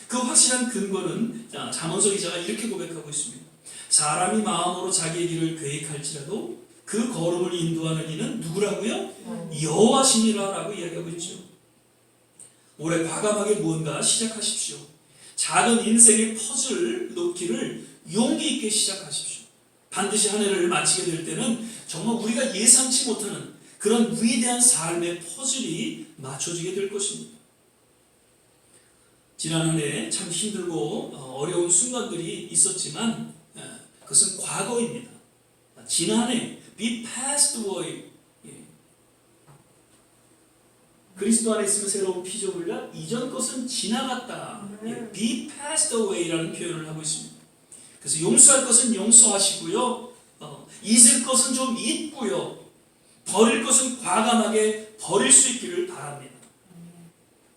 그 확실한 근거는 잠언서 기자가 이렇게 고백하고 있습니다. 사람이 마음으로 자기의 길을 계획할지라도 그 걸음을 인도하는 이는 누구라고요? 여호와시니라 라고 이야기하고 있죠. 올해 과감하게 무언가 시작하십시오. 작은 인생의 퍼즐 놓기를 용기 있게 시작하십시오. 반드시 한 해를 마치게 될 때는 정말 우리가 예상치 못하는 그런 위대한 삶의 퍼즐이 맞춰지게 될 것입니다. 지난 한 해 참 힘들고 어려운 순간들이 있었지만 그것은 과거입니다. 지난해 be passed away. 그리스도 안에 있으면 새로운 피조물이라 이전 것은 지나갔다. be passed away라는 표현을 하고 있습니다. 그래서 용서할 것은 용서하시고요. 잊을 것은 좀 잊고요. 버릴 것은 과감하게 버릴 수 있기를 바랍니다.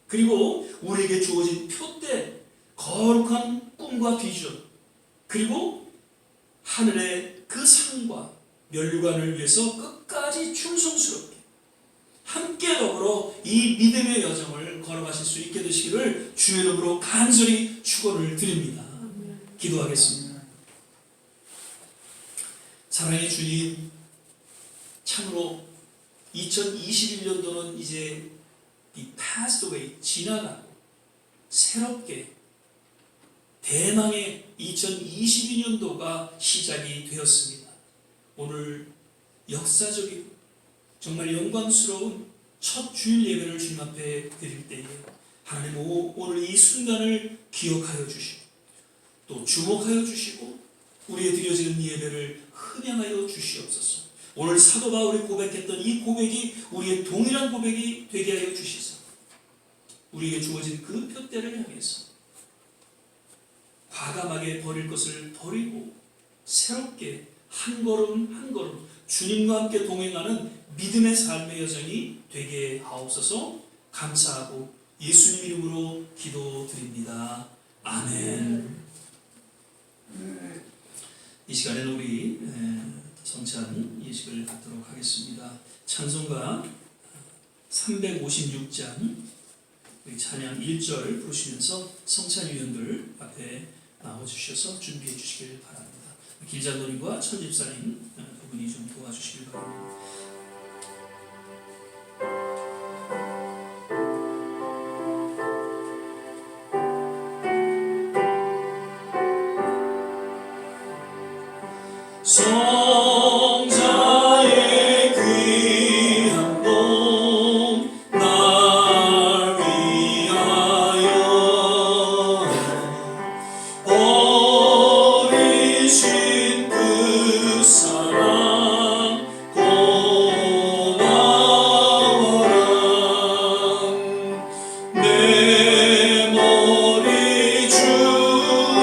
그리고 우리에게 주어진 표대, 거룩한 꿈과 비전, 그리고 하늘의 그 상과 면류관을 위해서 끝까지 충성스럽게 함께 더불어 이 믿음의 여정을 걸어가실 수 있게 되시기를 주의 이름으로 간절히 축원을 드립니다. 기도하겠습니다. 사랑의 주님, 참으로 2021년도는 이제 이 passed away, 지나가고 새롭게 대망의 2022년도가 시작이 되었습니다. 오늘 역사적이고 정말 영광스러운 첫 주일 예배를 주님 앞에 드릴 때에 하나님 오늘 이 순간을 기억하여 주시고 또 주목하여 주시고 우리의 드려지는 예배를 흠양하여 주시옵소서. 오늘 사도 바울이 고백했던 이 고백이 우리의 동일한 고백이 되게 하여 주시소. 우리에게 주어진 그 표대를 향해서 과감하게 버릴 것을 버리고 새롭게 한 걸음 한 걸음 주님과 함께 동행하는 믿음의 삶의 여정이 되게 하옵소서. 감사하고 예수님 이름으로 기도드립니다. 아멘. 이 시간에는 우리 성찬 예식을 갖도록 하겠습니다. 찬송가 356장 우리 찬양 1절 부르시면서 성찬위원들 앞에 나와주셔서 준비해 주시길 바랍니다. 길장로님과 천집사님 두 분이 좀 도와주시길 바랍니다. 성자의 귀한 몸 날 위하여 버리신 그 사랑 고마워라. 내 머리 주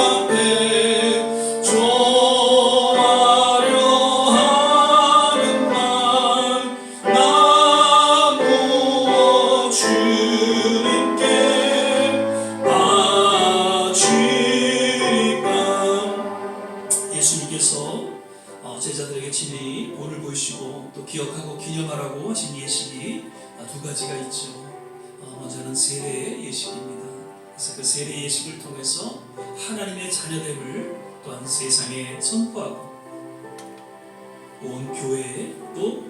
앞에 제자들에게 친히 본을 보이시고 또 기억하고 기념하라고 하신 예식이 두 가지가 있죠. 먼저는 세례 예식입니다. 그래서 그 세례 예식을 통해서 하나님의 자녀됨을 또한 세상에 선포하고 온 교회에 또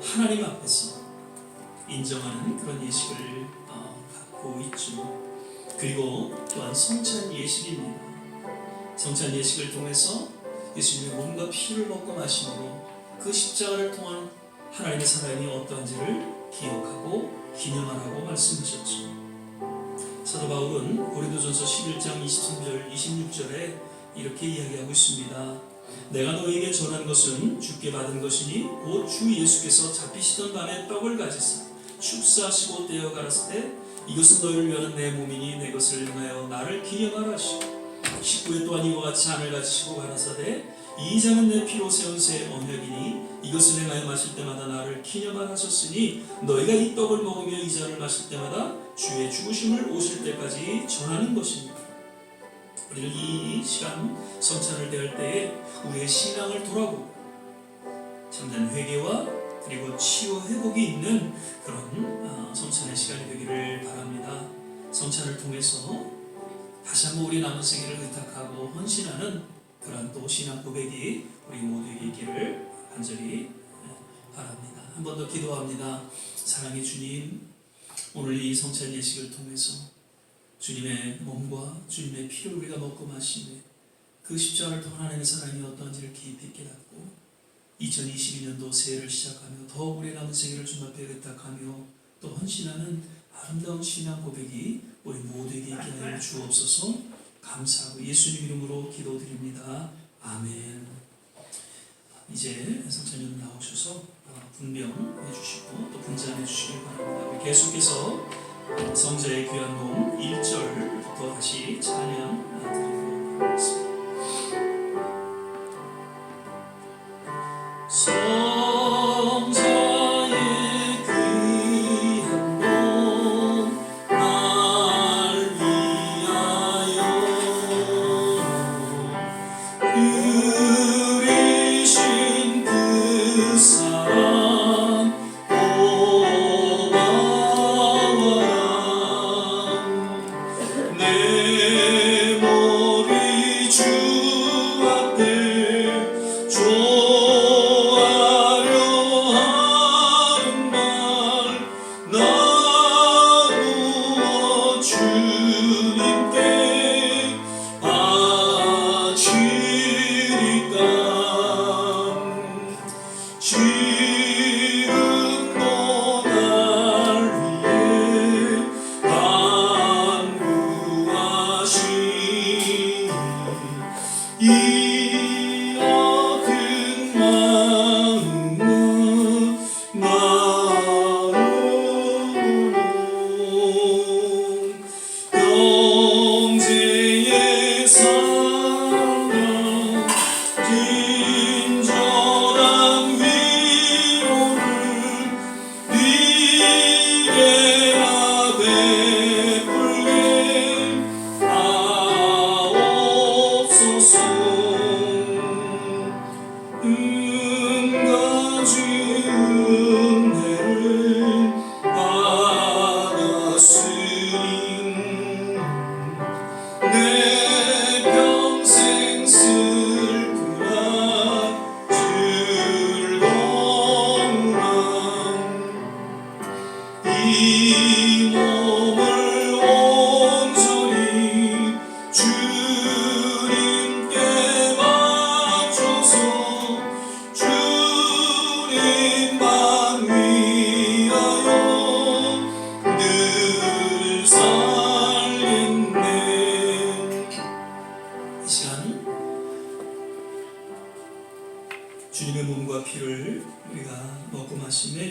하나님 앞에서 인정하는 그런 예식을 갖고 있죠. 그리고 또한 성찬 예식입니다. 성찬 예식을 통해서 예수님의 몸과 피를 먹고 마심으로 그 십자가를 통한 하나님의 사랑이 어떠한지를 기억하고 기념하라고 말씀하셨죠. 사도 바울은 고린도전서 11장 23절 26절에 이렇게 이야기하고 있습니다. 내가 너희에게 전한 것은 주께 받은 것이니 곧 주 예수께서 잡히시던 밤에 떡을 가지사 축사하시고 떼어 가라사 때 이것은 너희를 위하는 내 몸이니 내 것을 행하여 나를 기념하라 하시고 19회 또한 이와 같이 잔을 가지시고 가라사대 이 잔은 내 피로 세운 새 언약이니 이것을 행하여 마실 때마다 나를 기념하라 하셨으니 너희가 이 떡을 먹으며 이 잔을 마실 때마다 주의 죽으심을 오실 때까지 전하는 것입니다. 우리는 이 시간 성찬을 대할 때에 우리의 신앙을 돌아보고 참된 회개와 그리고 치유 회복이 있는 그런 성찬의 시간이 되기를 바랍니다. 성찬을 통해서 다시 한번 우리 남은 생애를 의탁하고 헌신하는 그런 또 신앙 고백이 우리 모두에게 있기를 간절히 바랍니다. 한 번 더 기도합니다. 사랑의 주님, 오늘 이 성찬 예식을 통해서 주님의 몸과 주님의 피를 우리가 먹고 마시며 그 십자가를 통한 하나님의 사랑이 어떠한지를 깊이 깨닫고 2022년도 새해를 시작하며 더욱 우리 남은 생애를 주님 앞에 의탁하며 또 헌신하는 아름다운 신앙 고백이 우리 모두에게 있게 하여 주옵소서. 감사하고 예수님 이름으로 기도드립니다. 아멘. 이제 성찬님 나오셔서 분명해 주시고 또 분장해 주시길 바랍니다. 우리 계속해서 성자의 귀한 몸 1절부터 다시 찬양 드리도록 하겠습니다. 성자의 귀한 몸 날 위하여 그리신 그 사랑 고마워라 내 머리 주 앞에 좋아하려 하는 말 나누어 주님께 바치리까 지금도 날 위해 간구하신 이 아픈 마음은 마음으로 영생의 사랑 진정한 위로를 네게나 베풀게 하옵소서. 은가지 은혜를 받았으니 내 평생 슬프나 즐거우나 이 몸을 온전히 주님께 바쳐서 주님만 위하여 늘 살겠네. 이 시간 주님의 몸과 피를 우리가 먹고 마시며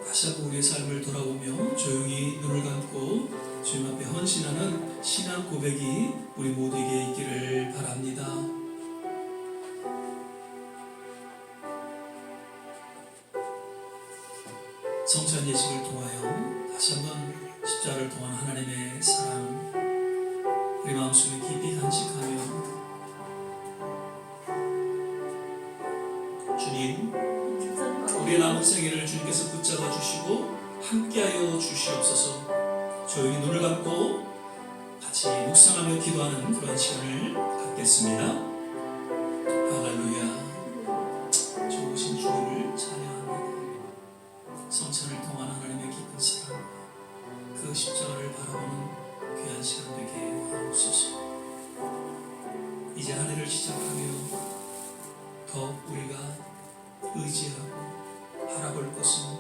다시 한번 우리의 삶을 돌아보며 조용히 눈을 감고 주님 앞에 헌신하는 신앙 고백이 우리 모두에게 있기를 바랍니다. 성찬 예식을 통하여 다시 한번 십자가를 통한 하나님의 사랑 우리 마음속에 깊이 간직하며 주님, 우리의 남은 생애를 주님께서 붙잡아 주시고 함께하여 주시옵소서. 조용히 눈을 감고 같이 묵상하며 기도하는 그런 시간을 갖겠습니다. 할렐루야. 좋으신 주님을 찬양합니다. 성찬을 통한 하나님의 깊은 사랑, 그 십자가를 바라보는 귀한 시간 되게 하옵소서. 이제 한 해를 시작하며 더욱 우리가 의지하고 바라볼 것은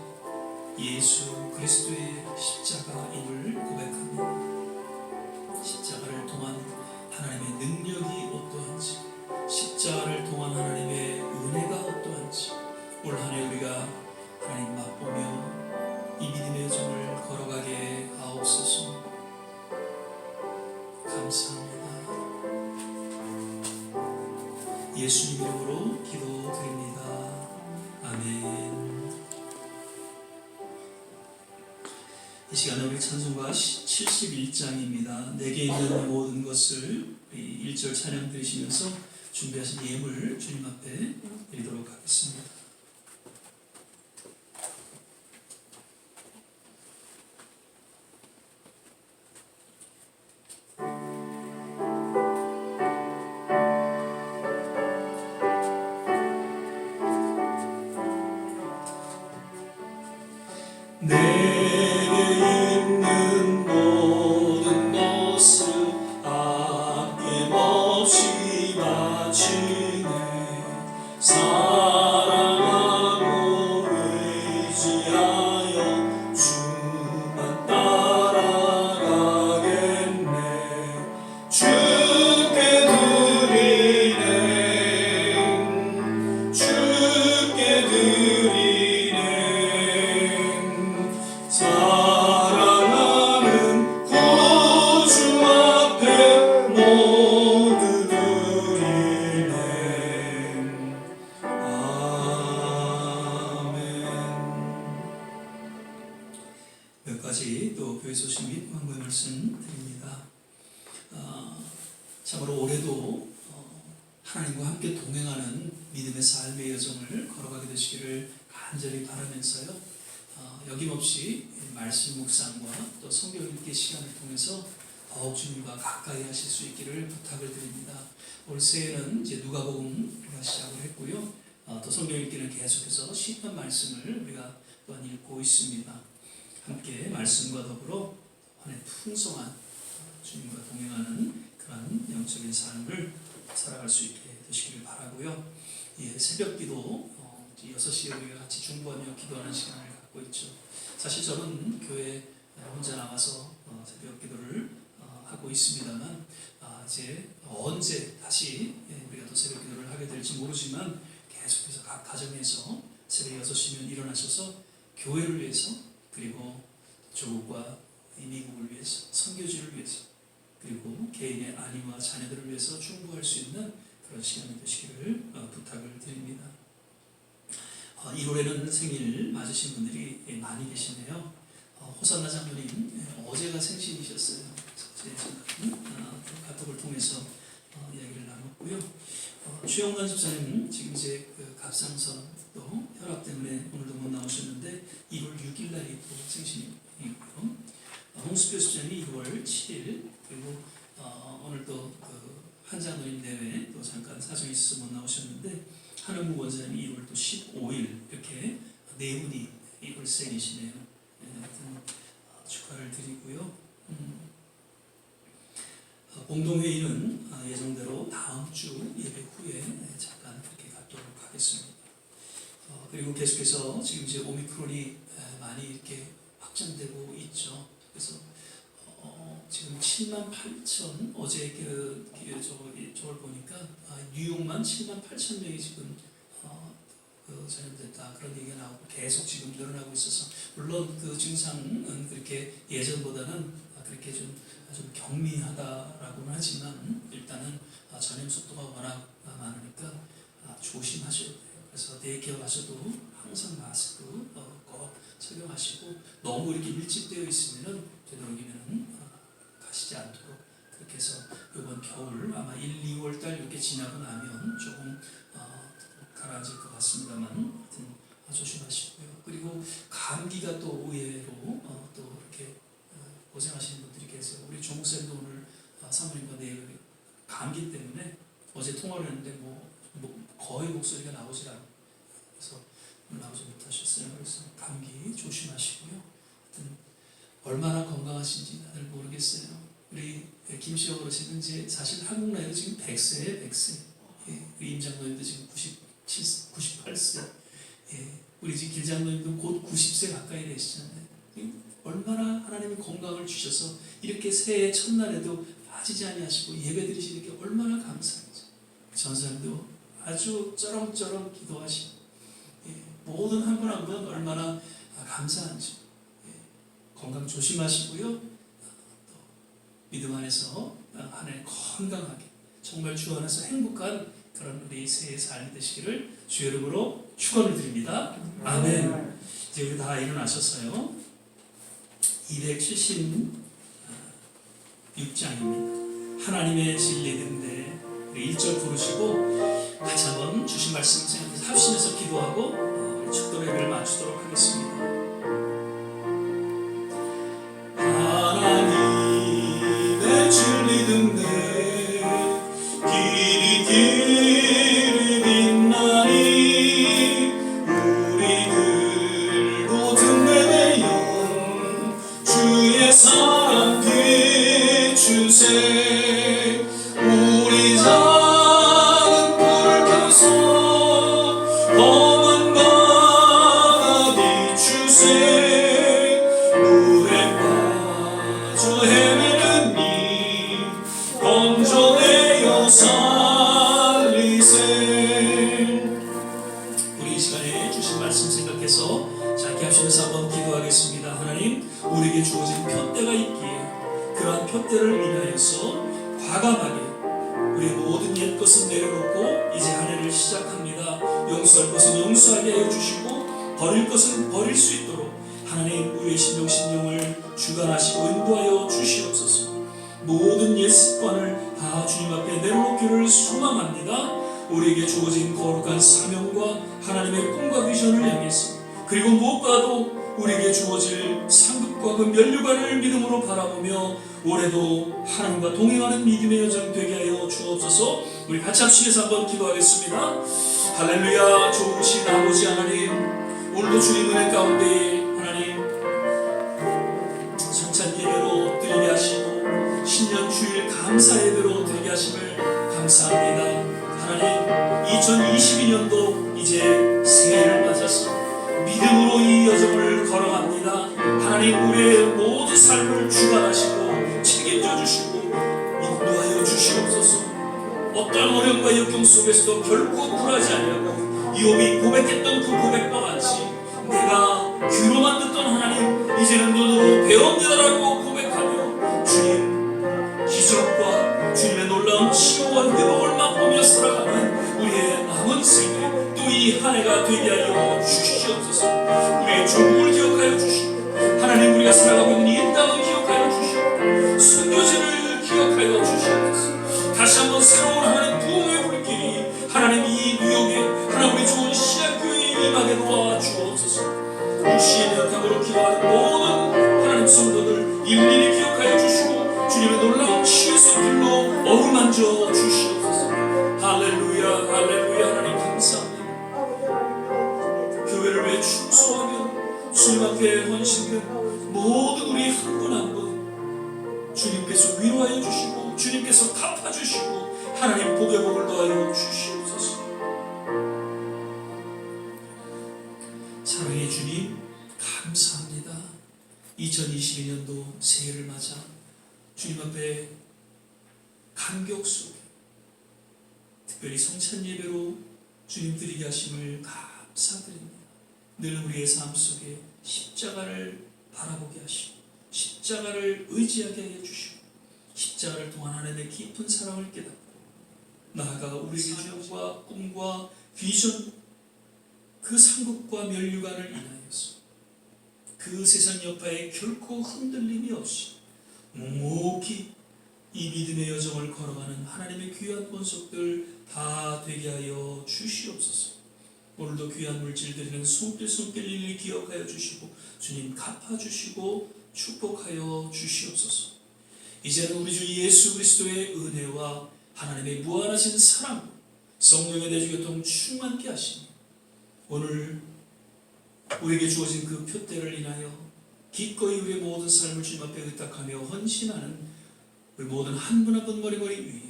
예수 그리스도의 십자가임을 고백합니다. 십자가를 통한 하나님의 능력이 어떠한지, 십자가를 통한 하나님의 은혜가 어떠한지 올 한 해 우리가 하나님 맛보며 이 믿음의 여정을 걸어가게 하옵소서. 감사합니다. 예수님 이름으로 기도드립니다. 아멘. 이 시간에 우리 찬송가 71장입니다. 내게 있는 모든 것을 1절 찬양 드리시면서 준비하신 예물 주님 앞에 드리도록 하겠습니다. 내게 있는 모든 것을 아낌없이 바치네. 사랑하고 의지하여 주만 따라가겠네. 주께 드리네. 주께 드리네. 사랑하는 구주 앞에 모두 드리네. 아멘. 몇 가지 또 교회 소식 및 광고의 말씀 드립니다. 참으로 올해도 하나님과 함께 동행하는 믿음의 삶의 여정을 걸어가게 되시기를 간절히 바라면서요. 여김없이 말씀 묵상과 또 성경 읽기 시간을 통해서 더욱 주님과 가까이 하실 수 있기를 부탁을 드립니다. 올 새해는 이제 누가복음 우리가 시작을 했고요. 또 성경 읽기는 계속해서 시편 말씀을 우리가 또한 읽고 있습니다. 함께 말씀과 더불어 한 해 풍성한 주님과 동행하는 그런 영적인 삶을 살아갈 수 있게 되시기를 바라고요. 예, 새벽기도 6시에 우리가 같이 중보하며 기도하는 시간을 갖고 있죠. 사실 저는 교회 혼자 나가서 새벽 기도를 하고 있습니다만 이제 언제 다시 우리가 또 새벽 기도를 하게 될지 모르지만 계속해서 각 가정에서 새벽 6시면 일어나셔서 교회를 위해서, 그리고 조국과 이 미국을 위해서, 선교지를 위해서, 그리고 개인의 아내와 자녀들을 위해서 중보할 수 있는 그런 시간이 되시기를 부탁을 드립니다. 1월에는 생일 맞으신 분들이 많이 계시네요. 호산나 장로님 어제가 생신이셨어요. 어제 카톡을 통해서 이야기를 나눴고요. 최영란 집사님 지금 이제 그 갑상선 또 혈압 때문에 오늘도 못 나오셨는데 1월 6일 날이 또 생신이고요. 홍수표 집사님이 2월 7일, 그리고 오늘 또 그 한장로님 대회 또 잠깐 사정이 있어서 못 나오셨는데 한은무 원사님이 2월 또 15일, 이렇게 네 분이 1월 생이시네요. 하여튼 축하를 드리고요. 공동회의는 예정대로 다음 주 예배 후에 잠깐 그렇게 갖도록 하겠습니다. 그리고 계속해서 지금 이제 오미크론이 많이 이렇게 확장되고 있죠. 그래서 지금 78,000, 어제 저걸 보니까 뉴욕만 78,000명이 지금 전염됐다, 그런 얘기가 나오고 계속 지금 늘어나고 있어서, 물론 그 증상은 그렇게 예전보다는 그렇게 좀 경미하다라고는 하지만 일단은 전염 속도가 워낙 많으니까 조심하셔야 돼요. 그래서 데이케어 가셔도 항상 마스크 꼭 착용하시고, 너무 이렇게 밀집되어 있으면은 되도록이면 가시지 않도록 그렇게 해서 이번 겨울 아마 1, 2월 달 이렇게 지나고 나면 조금 가라앉을 것 같습니다만 하여튼 조심하시고요. 그리고 감기가 또 의외로 또 이렇게 고생하시는 분들이 계세요. 우리 조목사님도 오늘 사모님과 내일 감기 때문에 어제 통화를 했는데 뭐 거의 목소리가 나오질 않아요. 그래서 오늘 나오지 못하셨어요. 그래서 감기 조심하시고요. 하여튼 얼마나 건강하신지 다들 모르겠어요. 우리 김시영 어르신은 이제 사실 한국 나이로 지금 100세에 100세. 예, 우리 임 장로님도 지금 98세. 예, 우리 지금 길 장로님도 곧 90세 가까이 되시잖아요. 얼마나 하나님이 건강을 주셔서 이렇게 새해 첫날에도 빠지지 아니하시고 예배드리시는 게 얼마나 감사하죠. 전사님도 아주 쩌렁쩌렁 기도하시고 모든 한 분 한 분 얼마나 감사한지. 건강 조심하시고요. 또 믿음 안에서 한 해 건강하게 정말 주 안에서 행복한 그런 우리 새해 삶이 되시기를 주의 이름으로 축원을 드립니다. 아멘. 이제 우리 다 일어나셨어요. 276장입니다. 하나님의 진리인데 1절 부르시고 같이 한번 주신 말씀 생각해서 합심해서 기도하고 축도 예배를 마치도록 하겠습니다. 하나님의 진리인데 길이 빛나니 우리들도 등대되어 주의 사랑 비추세. 우리 작은 불을 켜서 험한 바다 비추세. 물에 빠져 헤매는 이 건져내어 살리세. 우리 이 시간에 주신 말씀 생각해서 짧게 하시면서 한번 기도하겠습니다. 하나님, 우리에게 주어진 표대가 있기에 그러한 표대를 인하여서 과감하게 우리의 모든 옛 것은 내려놓고 이제 한 해를 시작합니다. 용서할 것은 용서하게 하여 주시고 버릴 것은 버릴 수 있도록 하나님 우리의 신령신령을 주관하시고 인도하여 주시옵소서. 모든 옛 습관을 다 주님 앞에 내려놓기를 소망합니다. 우리에게 주어진 거룩한 사명과 하나님의 꿈과 비전을 향해서 그리고 무엇보다도 우리에게 주어질 상급과 그 면류관을 믿음으로 바라보며 올해도 하나님과 동행하는 믿음의 여정 되게 하여 주옵소서. 우리 같이 합심해서 한번 기도하겠습니다. 할렐루야. 좋으신 아버지 하나님, 오늘도 주님 은혜 가운데 하나님 성찬 예배로 드리게 하시고 신년 주일 감사 예배로 드리게 하심을 감사합니다. 하나님, 2022년도 이제 새해를 맞아서 믿음으로 이 여정을 걸어갑니다. 하나님, 우리의 모든 삶을 주관하시고 책임져 주시고 인도하여 주시옵소서. 어떤 어려움과 역경 속에서도 결코 굴하지 아니하고 이홈이 고백했던 그 고백과 같이 내가 귀로만 듣던 하나님 이제는 눈으로 배웁니다라고 고백하며 주님 기적과 주님의 놀라운 치유와 회복을 맛보며 살아가는 우리의 남은 생애 또 이 한 해가 되게 하여 주시옵소서. 우리의 조국을 기억하여 주시고 하나님 우리가 살아가고 있는 이 땅을 기억하여 주시고 선교지를 기억하여 주시옵소서. 다시 한번 새로운 하나님 부흥의 불길이 하나님 이 뉴욕에 하나님 우리 좋은 신약교회에 임하게 도와주옵소서. 육시의 연락으로 기도하는 모든 하나님 성도들 일일이 기억하여 주시고 주님의 놀라운 치유의 손길로 어루만져 주시옵소서. 할렐루야 할렐루야. 하나님 감사합니다. 교회를 위해 충성하며 주님 앞에 헌신된 모든 우리 한 분 한 분 주님께서 위로하여 주시고 주님께서 갚아주시고 하나님 복의 복을 더하여 주시옵소서. 사랑의 주님 감사합니다. 2022년도 새해를 맞아 주님 앞에 감격 속에 특별히 성찬 예배로 주님 드리게 하심을 감사드립니다. 늘 우리의 삶 속에 십자가를 바라보게 하시고 십자가를 의지하게 해 주시고 십자가를 통한 하나님의 깊은 사랑을 깨닫고 나아가 우리에게 주님과 꿈과 비전 그 상급과 면류관을 인하여서 그 세상 여파에 결코 흔들림이 없이 묵묵히 이 믿음의 여정을 걸어가는 하나님의 귀한 본속들 다 되게 하여 주시옵소서. 오늘도 귀한 물질 드리는 손길 일일이 기억하여 주시고 주님 갚아주시고 축복하여 주시옵소서. 이제는 우리 주 예수 그리스도의 은혜와 하나님의 무한하신 사랑, 성령의 내주교통 충만케 하시니 오늘 우리에게 주어진 그 표대를 인하여 기꺼이 우리의 모든 삶을 주님 앞에 의탁하며 헌신하는 우리 모든 한 분 한 분 머리머리 위에,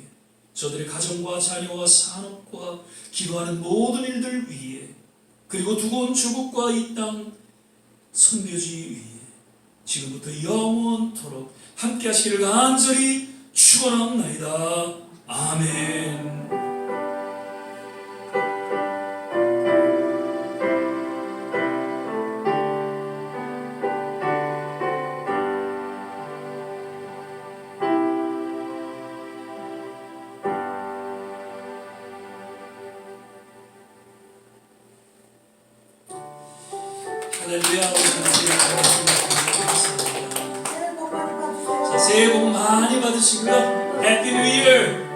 저들의 가정과 자녀와 산업과 기도하는 모든 일들 위에, 그리고 두고 온 조국과 이 땅 선교지 위에 지금부터 영원토록 함께 하시기를 간절히 축원합나이다. 아멘. 할렐루야. 새해 복 많이 받으세요. 새해 복 많이 받으시고요. 해피 뉴 이어.